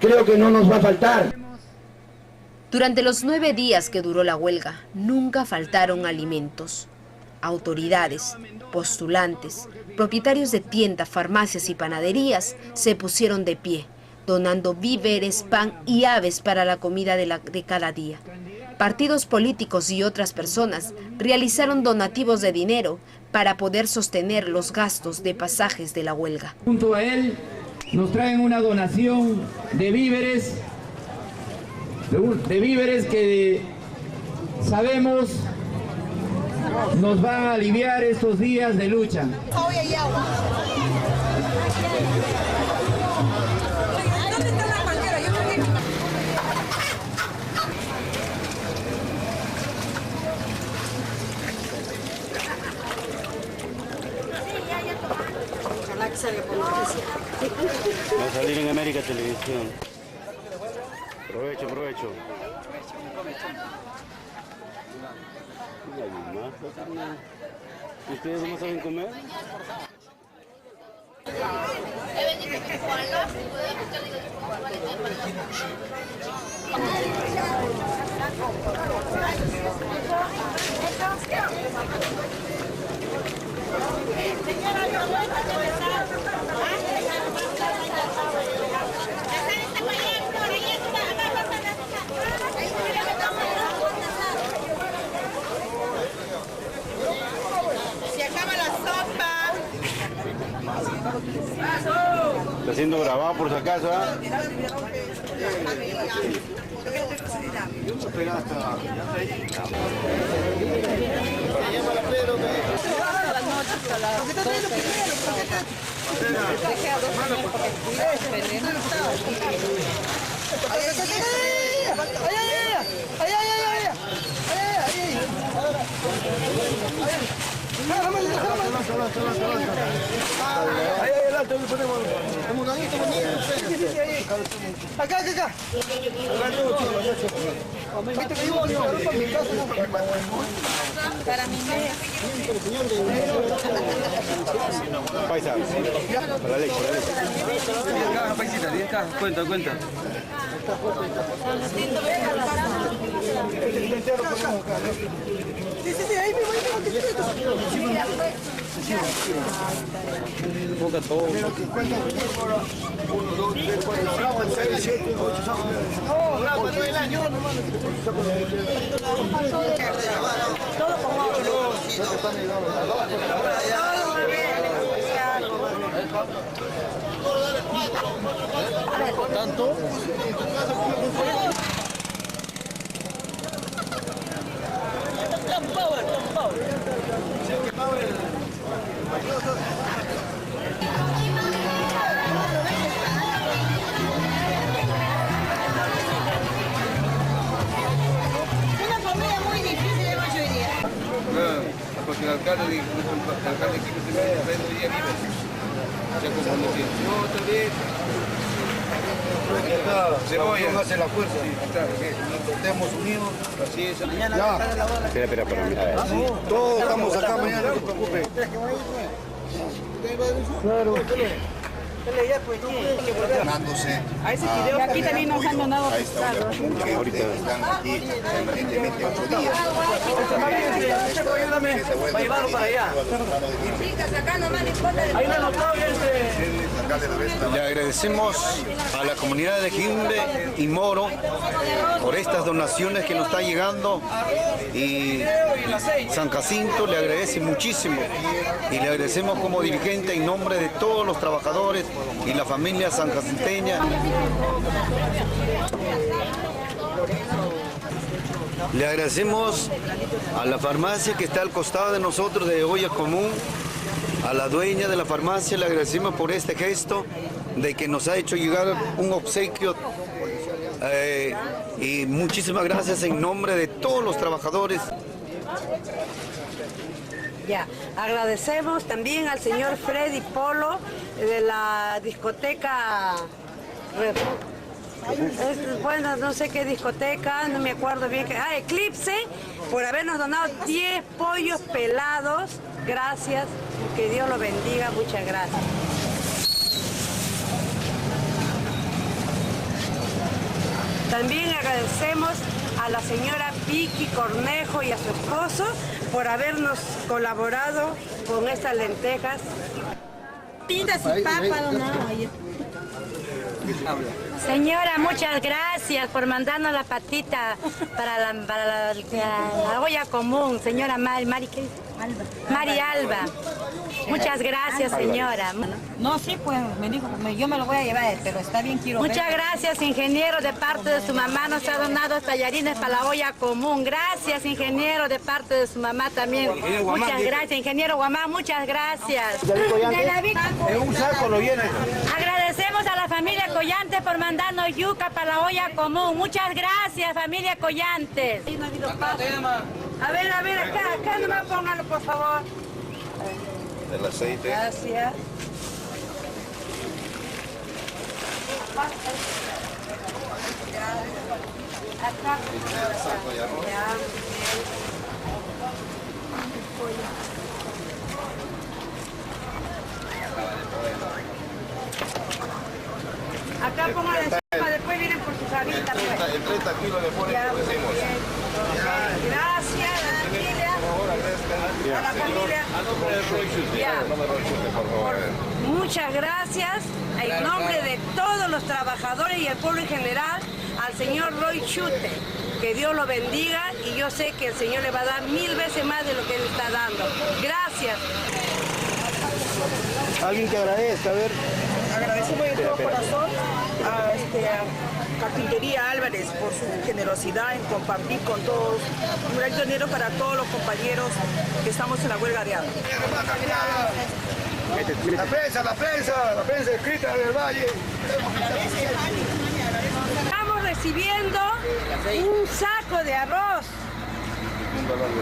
creo que no nos va a faltar. Durante los 9 días que duró la huelga, nunca faltaron alimentos. Autoridades, postulantes, propietarios de tiendas, farmacias y panaderías se pusieron de pie, donando víveres, pan y aves para la comida de cada día. Partidos políticos y otras personas realizaron donativos de dinero para poder sostener los gastos de pasajes de la huelga. Junto a él nos traen una donación de víveres que sabemos nos van a aliviar estos días de lucha. Va a salir en América Televisión. Provecho. ¿Ustedes no saben comer? Se acaba la sopa. Está siendo grabado por si acaso, ¿ah? Acá. Para mi Paisa, para la leche, Paisita, 10 cajas, cuenta. Sí, ahí Poca todo. 1, 2, 3, 4, 5, 6, 7, 8. No, bravo, todo el año. todo como ¿Tanto? una familia muy difícil de mayoría. Porque el alcalde aquí no se día vive. Se comprometió. No, está bien. Cebolla hace la fuerza. Nos estemos unidos. Así es. Espera, para mí. Todos estamos acá mañana, no se preocupe. Claro. Ganándose Y aquí también nos han donado pescado. Ahorita están aquí permanentemente 8 días. Ayúdame, para llevarlo para allá. chicas, acá nomás les importa Ahí me anotado Le agradecemos a la comunidad de Jimbe y Moro por estas donaciones que nos están llegando, y San Jacinto le agradece muchísimo, y le agradecemos como dirigente en nombre de todos los trabajadores y la familia sanjacinteña. Le agradecemos a la farmacia que está al costado de nosotros, de Olla Común, a la dueña de la farmacia, le agradecemos por este gesto de que nos ha hecho llegar un obsequio, y muchísimas gracias en nombre de todos los trabajadores. Ya, agradecemos también al señor Freddy Polo de la discoteca, bueno, no sé qué discoteca, no me acuerdo bien, Eclipse, por habernos donado 10 pollos pelados. Gracias, que Dios lo bendiga, muchas gracias. También agradecemos a la señora Vicky Cornejo y a su esposo por habernos colaborado con estas lentejas. pintas y papas donado. Señora, muchas gracias por mandarnos la patita para la olla común. Señora Mari Alba. Muchas gracias, señora. No, sí, pues, me dijo, yo me lo voy a llevar, pero está bien, quiero ver. Muchas gracias, ingeniero, de parte de su mamá nos ha donado tallarines para la olla común. Gracias, ingeniero, de parte de su mamá también. Muchas gracias, ingeniero Guamán, muchas gracias. En un saco lo llena. Agradecemos a la familia Collantes por mandarnos yuca para la olla común. Muchas gracias, familia Collantes. A ver, acá nomás póngalo, por favor. El aceite. Gracias. Acá. Acá pongan encima, después vienen por sus habitas. El 30 kilos de pollo que decimos. Gracias, a la familia. A la familia. Muchas gracias en nombre de todos los trabajadores y el pueblo en general al señor Roy Chute. Que Dios lo bendiga y yo sé que el Señor le va a dar 1000 veces más de lo que Él está dando. Gracias. Alguien que agradezca, a ver. Agradecemos de todo corazón a Carpintería Álvarez por su generosidad en compartir con todos un gran dinero para todos los compañeros que estamos en la huelga de hambre. La prensa escrita del Valle. Estamos recibiendo un saco de arroz,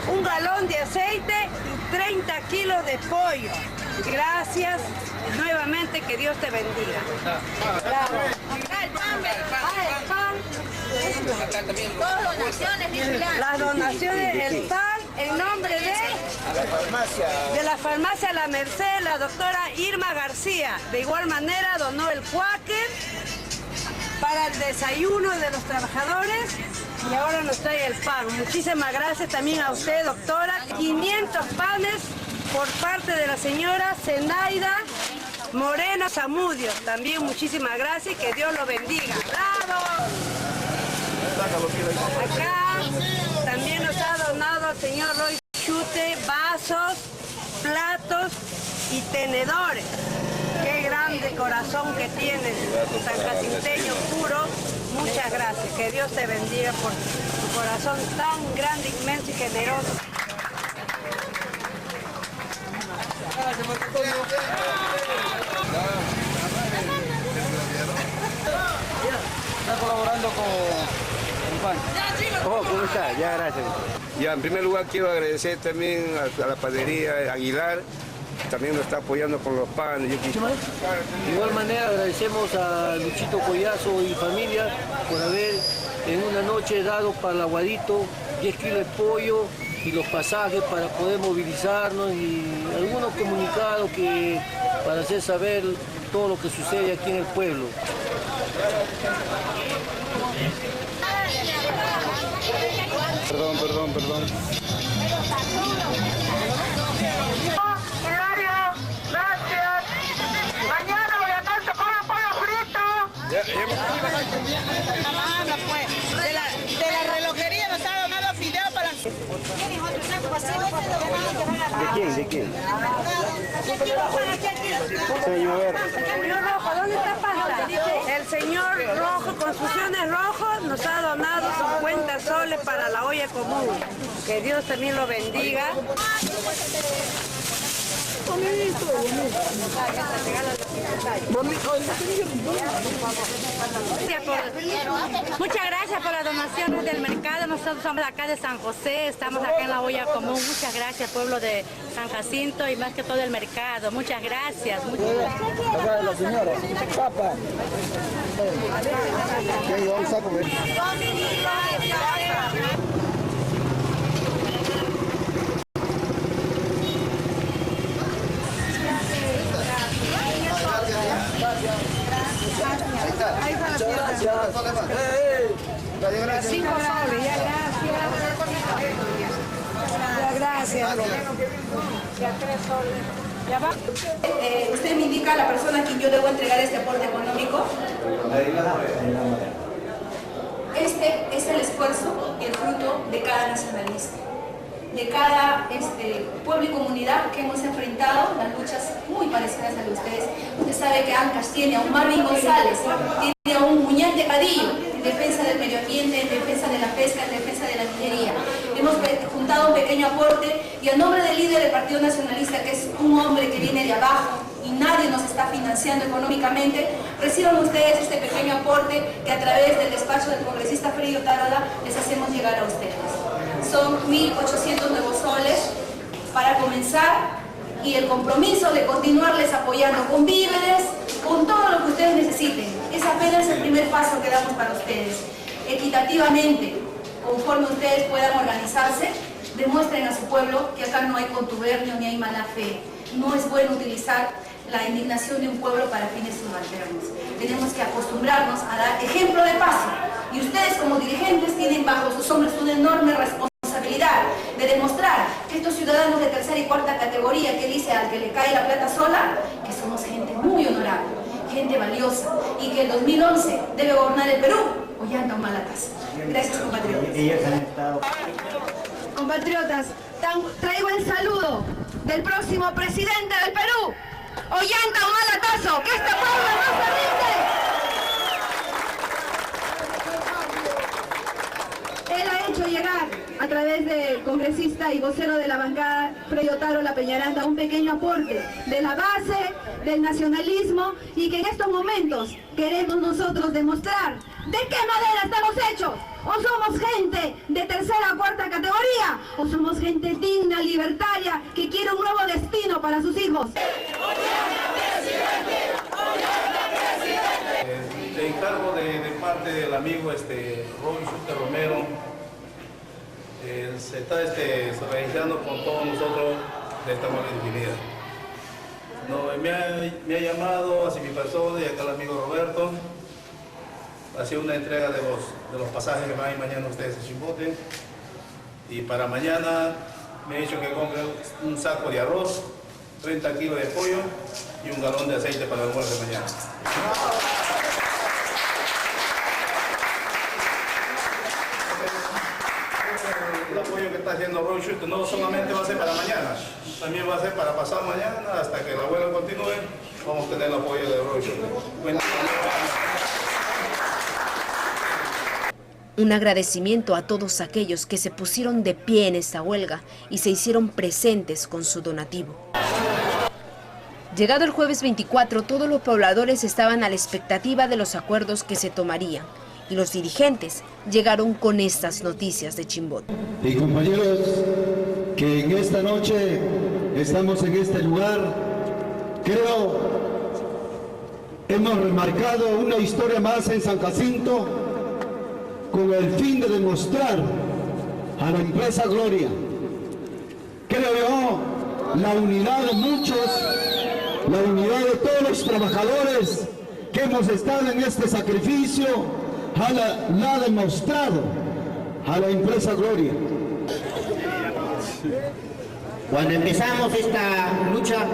un galón de aceite y 30 kilos de pollo. Gracias nuevamente, que Dios te bendiga. Bravo. Las donaciones, el pan, en nombre de la farmacia La Merced, la doctora Irma García. De igual manera donó el Quaker para el desayuno de los trabajadores y ahora nos trae el pan. Muchísimas gracias también a usted, doctora. 500 panes por parte de la señora Zenaida Moreno Zamudio. También muchísimas gracias y que Dios lo bendiga. ¡Bravo! Acá también nos ha donado el señor Roy Chute vasos, platos y tenedores. Qué grande corazón que tienes, sanjacinteño puro. Muchas gracias. Que Dios te bendiga por tu corazón tan grande, inmenso y generoso. Está colaborando con pan. Oh, ¿cómo está? Ya, gracias. Ya, en primer lugar quiero agradecer también a la panadería Aguilar, también nos está apoyando con los panes. De igual manera agradecemos a Luchito Collazo y familia por haber en una noche dado para el aguadito 10 kilos de pollo y los pasajes para poder movilizarnos y algunos comunicados para hacer saber todo lo que sucede aquí en el pueblo. Perdón. Hilario, gracias. Mañana voy a estar tocando pollo frito. De la relojería nos ha donado fideo para... ¿De quién? Señor Rojo, ¿dónde está Pasta? El señor Rojo, Construcciones Rojo, nos ha donado 50 soles para la olla común. Que Dios también lo bendiga. Muchas gracias por las donaciones del mercado. Nosotros somos acá de San José, estamos acá en la olla común. Muchas gracias, pueblo de San Jacinto y más que todo el mercado. Muchas gracias. Acá de la señora, papa. Vamos a comer. Gracias. 5 soles, ya gracias. Ya 3 soles. ¿Ya va? Usted me indica a la persona a quien yo debo entregar este aporte económico. Este es el esfuerzo y el fruto de cada nacionalista, de cada pueblo y comunidad que hemos enfrentado las luchas muy parecidas a las de ustedes. Usted sabe que Ancash tiene a un Marvin González, tiene a un Muñán Tejadillo, en defensa del medio ambiente, en defensa de la pesca, en defensa de la minería. Hemos juntado un pequeño aporte y a nombre del líder del Partido Nacionalista, que es un hombre que viene de abajo y nadie nos está financiando económicamente, reciban ustedes este pequeño aporte que a través del despacho del congresista Freddy Otárola les hacemos llegar a ustedes. Son 1.800 nuevos soles para comenzar y el compromiso de continuarles apoyando con víveres, con todo lo que ustedes necesiten. Es apenas el primer paso que damos para ustedes. Equitativamente, conforme ustedes puedan organizarse, demuestren a su pueblo que acá no hay contubernio ni hay mala fe. No es bueno utilizar la indignación de un pueblo para fines subalternos. Tenemos que acostumbrarnos a dar ejemplo de paso. Y ustedes como dirigentes tienen bajo sus hombros una enorme responsabilidad de demostrar estos ciudadanos de tercera y cuarta categoría que dice al que le cae la plata sola, que somos gente muy honorable, gente valiosa, y que el 2011 debe gobernar el Perú, Ollanta Humala Tazo. Gracias, compatriotas. Compatriotas, traigo el saludo del próximo presidente del Perú, Ollanta Humala Tazo, que este pueblo no se rinde. Él ha hecho llegar, a través del congresista y vocero de la bancada, Freddy Otaro La Peñaranda, un pequeño aporte de la base del nacionalismo, y que en estos momentos queremos nosotros demostrar de qué manera estamos hechos. O somos gente de tercera o cuarta categoría, o somos gente digna, libertaria, que quiere un nuevo destino para sus hijos. Te encargo de parte del amigo Roy Schuster Romero, se está realizando con todos nosotros de esta manera definida. No, me ha llamado hacia mi persona y acá el amigo Roberto. Ha sido una entrega de los pasajes que van a ir mañana ustedes a Chimbote. Y para mañana me he dicho que compre un saco de arroz, 30 kilos de pollo y un galón de aceite para el almuerzo de mañana. El apoyo que está haciendo Roy Schuster no solamente va a ser para mañana, también va a ser para pasado mañana, hasta que la huelga continúe, vamos a tener el apoyo de Roy Schuster. Un agradecimiento a todos aquellos que se pusieron de pie en esta huelga y se hicieron presentes con su donativo. Llegado el jueves 24, todos los pobladores estaban a la expectativa de los acuerdos que se tomarían, y los dirigentes llegaron con estas noticias de Chimbote. Y compañeros, que en esta noche estamos en este lugar, creo hemos remarcado una historia más en San Jacinto, con el fin de demostrar a la empresa Gloria, creo yo, la unidad de muchos, la unidad de todos los trabajadores que hemos estado en este sacrificio, la ha demostrado a la empresa Gloria. Cuando empezamos esta lucha,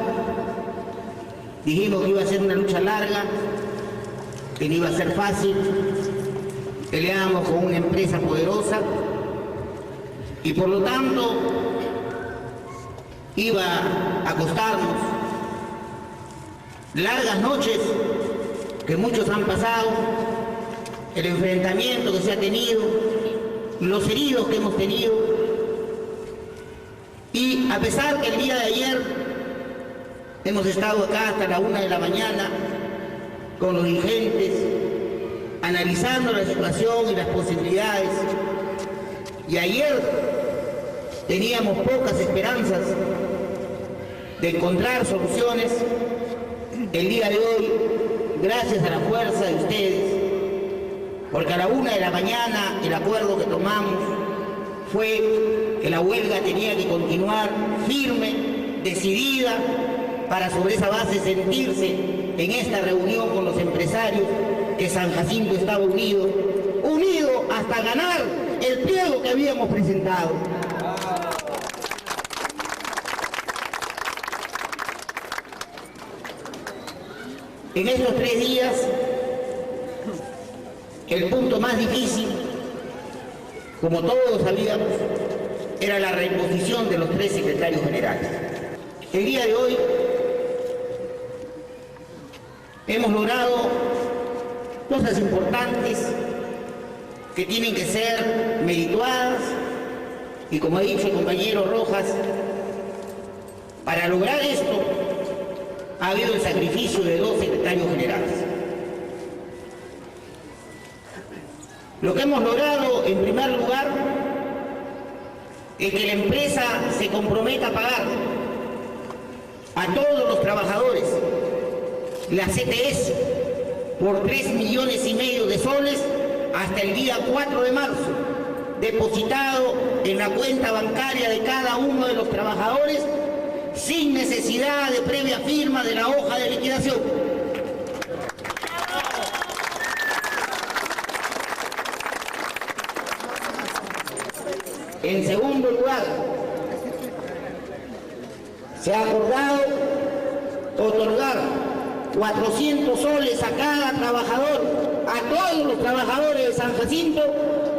dijimos que iba a ser una lucha larga, que no iba a ser fácil. Peleábamos con una empresa poderosa y por lo tanto iba a costarnos largas noches que muchos han pasado, el enfrentamiento que se ha tenido, los heridos que hemos tenido, y a pesar que el día de ayer hemos estado acá hasta la 1 de la mañana con los dirigentes, analizando la situación y las posibilidades, y ayer teníamos pocas esperanzas de encontrar soluciones, el día de hoy, gracias a la fuerza de ustedes, porque a la 1 de la mañana el acuerdo que tomamos fue que la huelga tenía que continuar firme, decidida, para sobre esa base sentirse en esta reunión con los empresarios que San Jacinto estaba unido hasta ganar el pliego que habíamos presentado. En esos 3 días, el punto más difícil, como todos sabíamos, era la reposición de los 3 secretarios generales. El día de hoy hemos logrado cosas importantes que tienen que ser merituadas, y como ha dicho el compañero Rojas, para lograr esto ha habido el sacrificio de 2 secretarios generales. Lo que hemos logrado, en primer lugar, es que la empresa se comprometa a pagar a todos los trabajadores la CTS por 3,5 millones de soles hasta el día 4 de marzo, depositado en la cuenta bancaria de cada uno de los trabajadores sin necesidad de previa firma de la hoja de liquidación. En segundo lugar, se ha acordado otorgar 400 soles a cada trabajador, a todos los trabajadores de San Jacinto,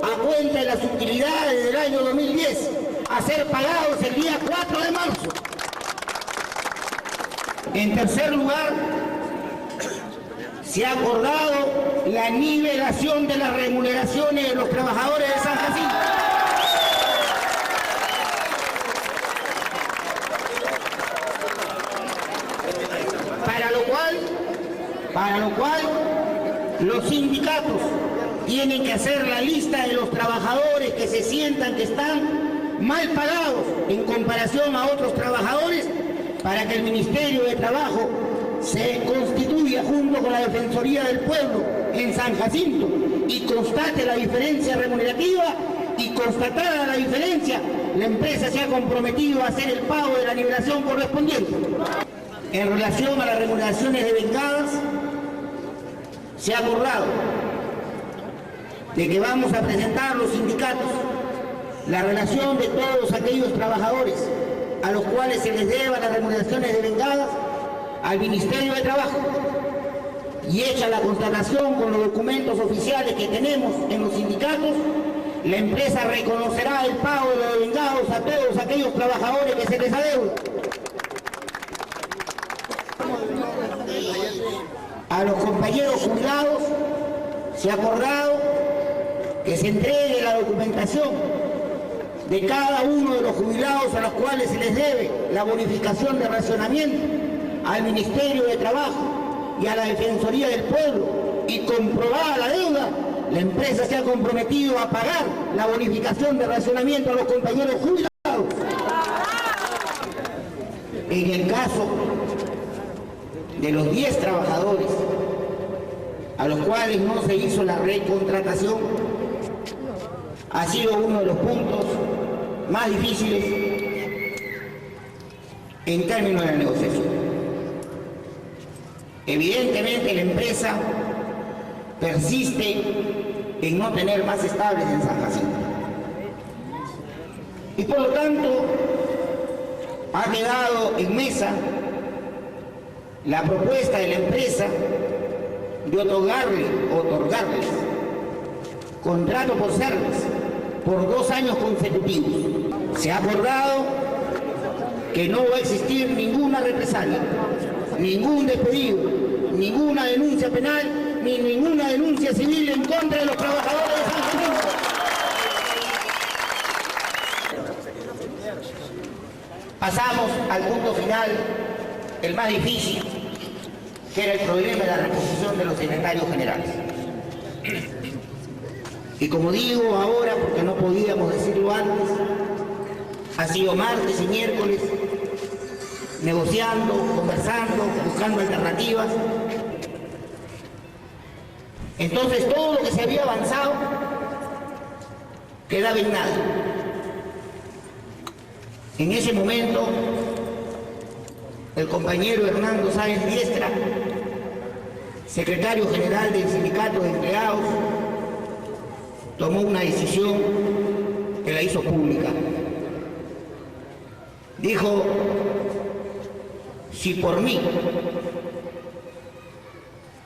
a cuenta de las utilidades del año 2010, a ser pagados el día 4 de marzo. En tercer lugar, se ha acordado la nivelación de las remuneraciones de los trabajadores de San Jacinto. Para lo cual los sindicatos tienen que hacer la lista de los trabajadores que se sientan que están mal pagados en comparación a otros trabajadores, para que el Ministerio de Trabajo se constituya junto con la Defensoría del Pueblo en San Jacinto y constate la diferencia remunerativa, y constatada la diferencia, la empresa se ha comprometido a hacer el pago de la nivelación correspondiente. En relación a las remuneraciones devengadas, se ha acordado de que vamos a presentar los sindicatos la relación de todos aquellos trabajadores a los cuales se les deba las remuneraciones devengadas al Ministerio de Trabajo, y hecha la constatación con los documentos oficiales que tenemos en los sindicatos, la empresa reconocerá el pago de los devengados a todos aquellos trabajadores que se les adeuda. A los compañeros jubilados se ha acordado que se entregue la documentación de cada uno de los jubilados a los cuales se les debe la bonificación de racionamiento al Ministerio de Trabajo y a la Defensoría del Pueblo, y comprobada la deuda, la empresa se ha comprometido a pagar la bonificación de racionamiento a los compañeros jubilados. En el caso de los 10 trabajadores a los cuales no se hizo la recontratación, ha sido uno de los puntos más difíciles en términos de la negociación. Evidentemente la empresa persiste en no tener más estables en San Jacinto, y por lo tanto ha quedado en mesa la propuesta de la empresa de otorgarles contrato por service por 2 años consecutivos. Se ha acordado que no va a existir ninguna represalia, ningún despedido, ninguna denuncia penal, ni ninguna denuncia civil en contra de los trabajadores de San Jacinto. Pasamos al punto final, el más difícil, que era el problema de la reposición de los secretarios generales. Y como digo ahora, porque no podíamos decirlo antes, ha sido martes y miércoles negociando, conversando, buscando alternativas. Entonces todo lo que se había avanzado quedaba en nada. En ese momento, el compañero Hernando Sáenz Diestra, secretario general del Sindicato de Empleados, tomó una decisión que la hizo pública. Dijo: si por mí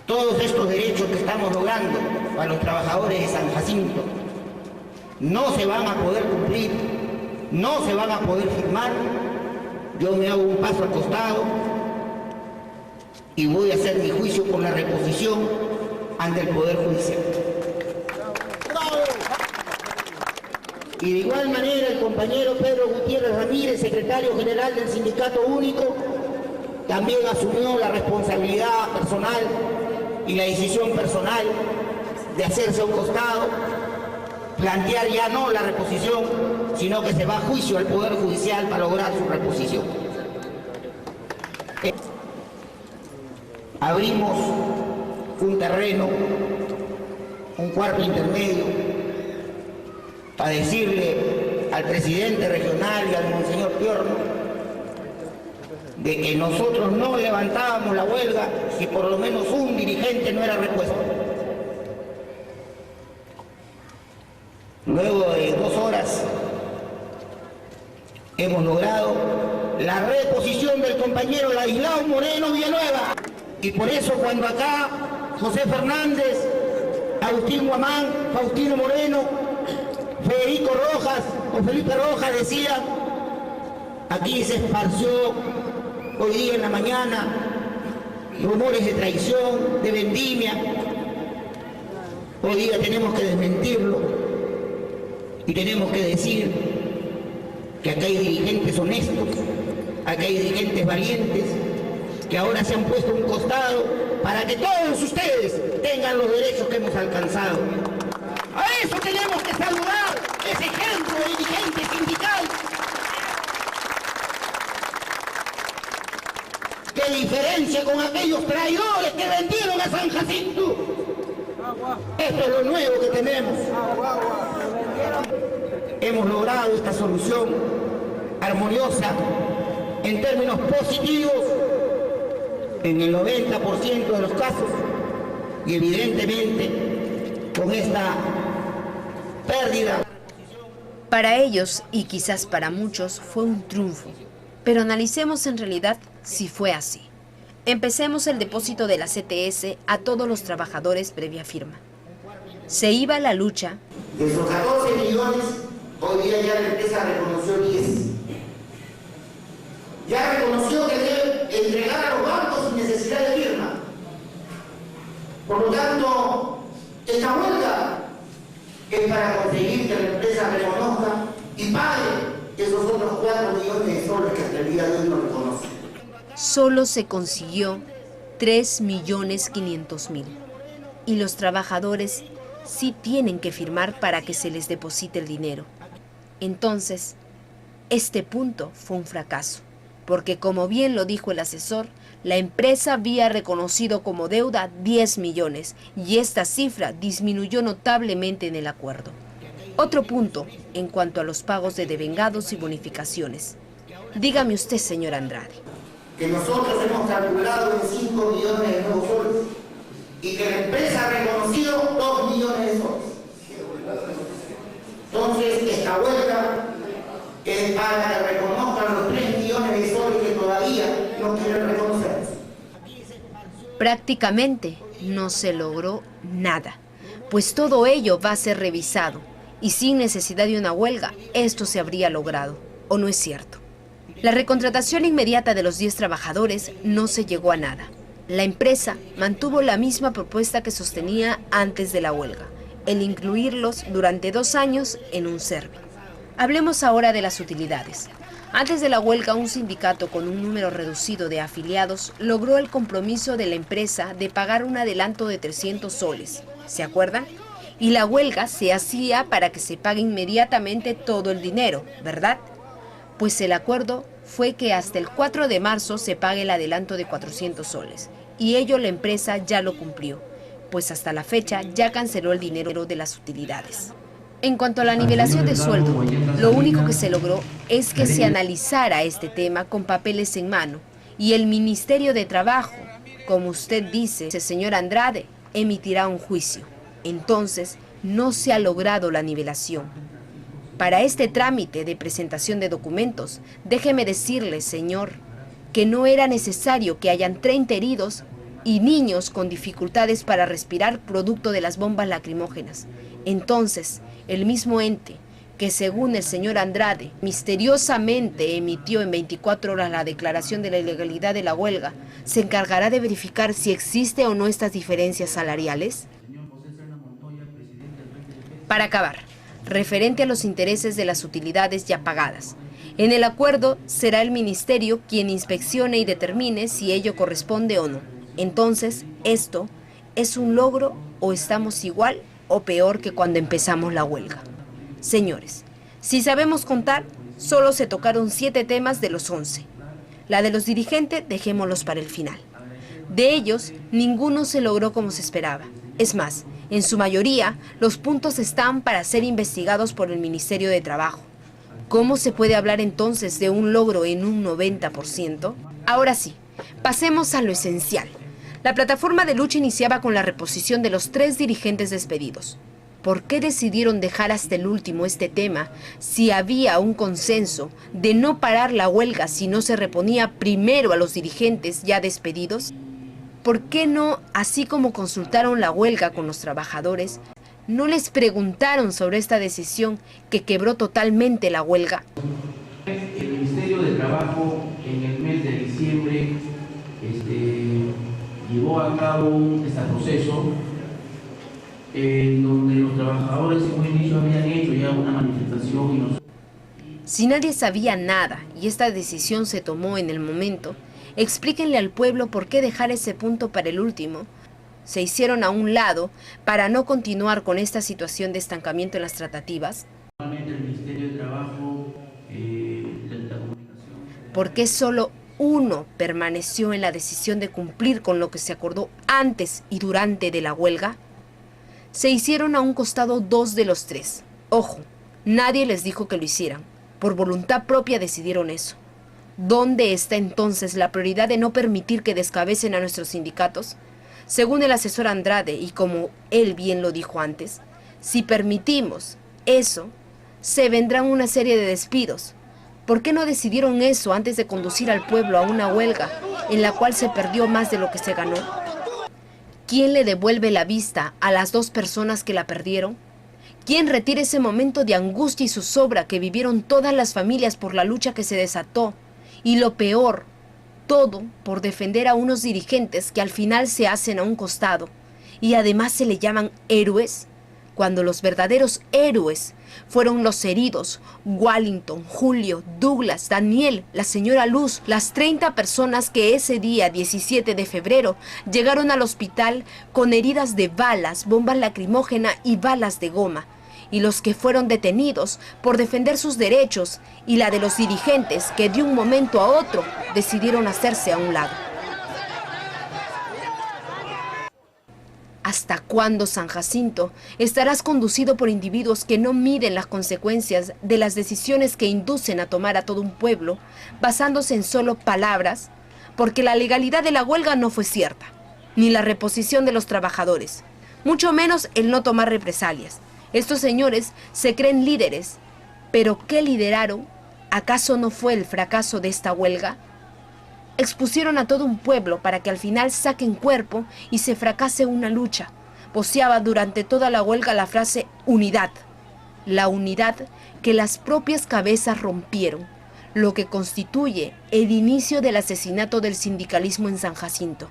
todos estos derechos que estamos logrando para los trabajadores de San Jacinto no se van a poder cumplir, no se van a poder firmar, yo me hago un paso al costado y voy a hacer mi juicio por la reposición ante el Poder Judicial. Y de igual manera el compañero Pedro Gutiérrez Ramírez, secretario general del Sindicato Único, también asumió la responsabilidad personal y la decisión personal de hacerse a un costado, plantear ya no la reposición, sino que se va a juicio al Poder Judicial para lograr su reposición. Abrimos un terreno, un cuarto intermedio, para decirle al presidente regional y al monseñor Piorno de que nosotros no levantábamos la huelga si por lo menos un dirigente no era repuesto. Luego de 2 horas hemos logrado la reposición del compañero Ladislao Moreno Villanueva. Y por eso cuando acá José Fernández, Agustín Guamán, Faustino Moreno, Federico Rojas o Felipe Rojas decían, aquí se esparció hoy día en la mañana rumores de traición, de vendimia. Hoy día tenemos que desmentirlo y tenemos que decir que acá hay dirigentes honestos, acá hay dirigentes valientes, que ahora se han puesto a un costado para que todos ustedes tengan los derechos que hemos alcanzado. A eso tenemos que saludar, ese ejemplo de dirigente sindical. ¡Qué diferencia con aquellos traidores que vendieron a San Jacinto! Esto es lo nuevo que tenemos. Hemos logrado esta solución armoniosa en términos positivos en el 90% de los casos y evidentemente con esta pérdida. Para ellos, y quizás para muchos, fue un triunfo. Pero analicemos en realidad si fue así. Empecemos el depósito de la CTS a todos los trabajadores previa firma. Se iba a la lucha. De esos 14 millones, hoy día ya la empresa reconoció 10. Ya reconoció que debe entregar a los bancos sin necesidad de firma. Por lo tanto, esta huelga es para conseguir que la empresa reconozca y pague esos otros 4 millones de soles que hasta el día de hoy no reconocen. Solo se consiguió 3.500.000. Y los trabajadores sí tienen que firmar para que se les deposite el dinero. Entonces, este punto fue un fracaso, porque como bien lo dijo el asesor, la empresa había reconocido como deuda 10 millones y esta cifra disminuyó notablemente en el acuerdo. Otro punto en cuanto a los pagos de devengados y bonificaciones. Dígame usted, señor Andrade. Que nosotros hemos calculado en 5 millones de nuevos soles y que la empresa ha reconocido 2 millones de soles. Entonces, esta huelga es para que reconozcan los 3 millones de soles que todavía no quieren reconocer. Prácticamente no se logró nada, pues todo ello va a ser revisado y sin necesidad de una huelga, esto se habría logrado, ¿o no es cierto? La recontratación inmediata de los 10 trabajadores no se llegó a nada. La empresa mantuvo la misma propuesta que sostenía antes de la huelga, el incluirlos durante 2 años en un CERVI. Hablemos ahora de las utilidades. Antes de la huelga, un sindicato con un número reducido de afiliados logró el compromiso de la empresa de pagar un adelanto de 300 soles. ¿Se acuerdan? Y la huelga se hacía para que se pague inmediatamente todo el dinero, ¿verdad? Pues el acuerdo fue que hasta el 4 de marzo se pague el adelanto de 400 soles. Y ello la empresa ya lo cumplió, pues hasta la fecha ya canceló el dinero de las utilidades. En cuanto a la nivelación de sueldo, lo único que se logró es que se analizara este tema con papeles en mano y el Ministerio de Trabajo, como usted dice, señor Andrade, emitirá un juicio. Entonces, no se ha logrado la nivelación. Para este trámite de presentación de documentos, déjeme decirle, señor, que no era necesario que hayan 30 heridos y niños con dificultades para respirar producto de las bombas lacrimógenas. Entonces, el mismo ente que según el señor Andrade misteriosamente emitió en 24 horas la declaración de la ilegalidad de la huelga, ¿se encargará de verificar si existe o no estas diferencias salariales? Para acabar, referente a los intereses de las utilidades ya pagadas, en el acuerdo será el Ministerio quien inspeccione y determine si ello corresponde o no. Entonces, ¿esto es un logro o estamos igual o peor que cuando empezamos la huelga? Señores, si sabemos contar, solo se tocaron 7 temas de los 11. La de los dirigentes dejémoslos para el final. De ellos, ninguno se logró como se esperaba. Es más, en su mayoría, los puntos están para ser investigados por el Ministerio de Trabajo. ¿Cómo se puede hablar entonces de un logro en un 90%? Ahora sí, pasemos a lo esencial. La plataforma de lucha iniciaba con la reposición de los 3 dirigentes despedidos. ¿Por qué decidieron dejar hasta el último este tema si había un consenso de no parar la huelga si no se reponía primero a los dirigentes ya despedidos? ¿Por qué no, así como consultaron la huelga con los trabajadores, no les preguntaron sobre esta decisión que quebró totalmente la huelga? El Ministerio de Trabajo en el mes de diciembre llevó a cabo un proceso en donde los trabajadores en un inicio habían hecho ya una manifestación y nos... Si nadie sabía nada y esta decisión se tomó en el momento, explíquenle al pueblo por qué dejar ese punto para el último. Se hicieron a un lado para no continuar con esta situación de estancamiento en las tratativas. El Ministerio de Trabajo, ¿Por qué solo uno permaneció en la decisión de cumplir con lo que se acordó antes y durante de la huelga? Se hicieron a un costado 2 de los 3. Ojo, nadie les dijo que lo hicieran. Por voluntad propia decidieron eso. ¿Dónde está entonces la prioridad de no permitir que descabecen a nuestros sindicatos? Según el asesor Andrade, y como él bien lo dijo antes, si permitimos eso, se vendrán una serie de despidos. ¿Por qué no decidieron eso antes de conducir al pueblo a una huelga en la cual se perdió más de lo que se ganó? ¿Quién le devuelve la vista a las 2 personas que la perdieron? ¿Quién retira ese momento de angustia y zozobra que vivieron todas las familias por la lucha que se desató? Y lo peor, todo por defender a unos dirigentes que al final se hacen a un costado y además se le llaman héroes, cuando los verdaderos héroes fueron los heridos: Wallington, Julio, Douglas, Daniel, la señora Luz, las 30 personas que ese día 17 de febrero llegaron al hospital con heridas de balas, bombas lacrimógenas y balas de goma, y los que fueron detenidos por defender sus derechos y la de los dirigentes que de un momento a otro decidieron hacerse a un lado. ¿Hasta cuándo, San Jacinto, estarás conducido por individuos que no miden las consecuencias de las decisiones que inducen a tomar a todo un pueblo, basándose en solo palabras? Porque la legalidad de la huelga no fue cierta, ni la reposición de los trabajadores, mucho menos el no tomar represalias. Estos señores se creen líderes, pero ¿qué lideraron? ¿Acaso no fue el fracaso de esta huelga? Expusieron a todo un pueblo para que al final saquen cuerpo y se fracase una lucha. Voceaba durante toda la huelga la frase unidad. La unidad que las propias cabezas rompieron, lo que constituye el inicio del asesinato del sindicalismo en San Jacinto.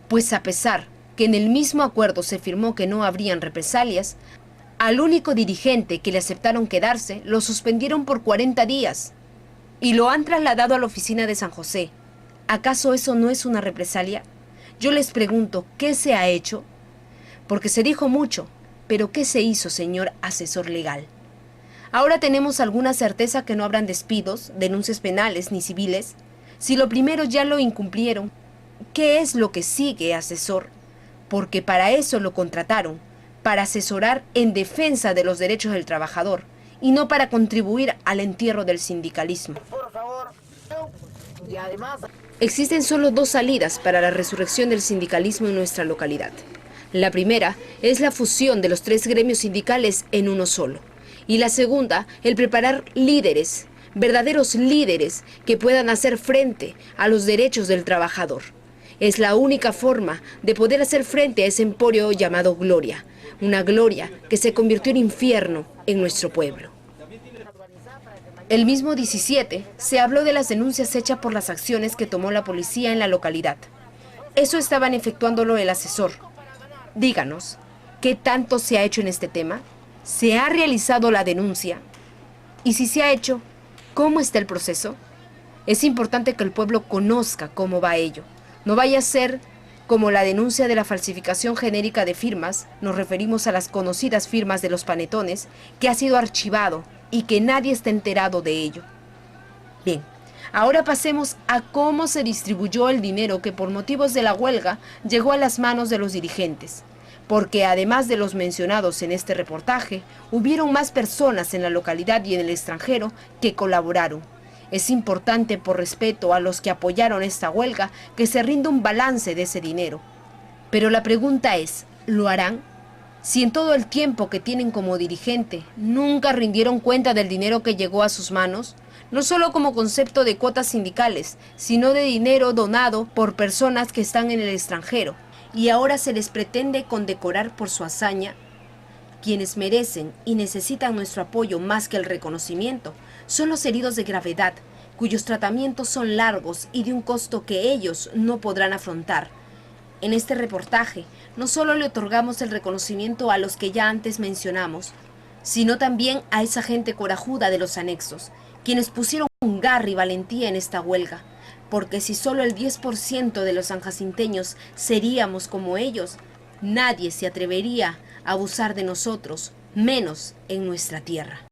Pues a pesar que en el mismo acuerdo se firmó que no habrían represalias, al único dirigente que le aceptaron quedarse lo suspendieron por 40 días y lo han trasladado a la oficina de San José. ¿Acaso eso no es una represalia? Yo les pregunto, ¿qué se ha hecho? Porque se dijo mucho, pero ¿qué se hizo, señor asesor legal? Ahora tenemos alguna certeza que no habrán despidos, denuncias penales ni civiles. Si lo primero ya lo incumplieron, ¿qué es lo que sigue, asesor? Porque para eso lo contrataron, para asesorar en defensa de los derechos del trabajador y no para contribuir al entierro del sindicalismo. Existen solo 2 salidas para la resurrección del sindicalismo en nuestra localidad. La primera es la fusión de los 3 gremios sindicales en uno solo. Y la segunda, el preparar líderes, verdaderos líderes que puedan hacer frente a los derechos del trabajador. Es la única forma de poder hacer frente a ese emporio llamado gloria. Una gloria que se convirtió en infierno en nuestro pueblo. El mismo 17 se habló de las denuncias hechas por las acciones que tomó la policía en la localidad. Eso estaban efectuándolo el asesor. Díganos, ¿qué tanto se ha hecho en este tema? ¿Se ha realizado la denuncia? Y si se ha hecho, ¿cómo está el proceso? Es importante que el pueblo conozca cómo va ello. No vaya a ser como la denuncia de la falsificación genérica de firmas, nos referimos a las conocidas firmas de los panetones, que ha sido archivado y que nadie está enterado de ello. Bien, ahora pasemos a cómo se distribuyó el dinero que por motivos de la huelga llegó a las manos de los dirigentes. Porque además de los mencionados en este reportaje, hubieron más personas en la localidad y en el extranjero que colaboraron. Es importante, por respeto a los que apoyaron esta huelga, que se rinda un balance de ese dinero. Pero la pregunta es, ¿lo harán? Si en todo el tiempo que tienen como dirigente nunca rindieron cuenta del dinero que llegó a sus manos, no solo como concepto de cuotas sindicales, sino de dinero donado por personas que están en el extranjero, y ahora se les pretende condecorar por su hazaña, quienes merecen y necesitan nuestro apoyo más que el reconocimiento son los heridos de gravedad, cuyos tratamientos son largos y de un costo que ellos no podrán afrontar. En este reportaje, no solo le otorgamos el reconocimiento a los que ya antes mencionamos, sino también a esa gente corajuda de los anexos, quienes pusieron garra y valentía en esta huelga, porque si solo el 10% de los sanjacinteños seríamos como ellos, nadie se atrevería a abusar de nosotros, menos en nuestra tierra.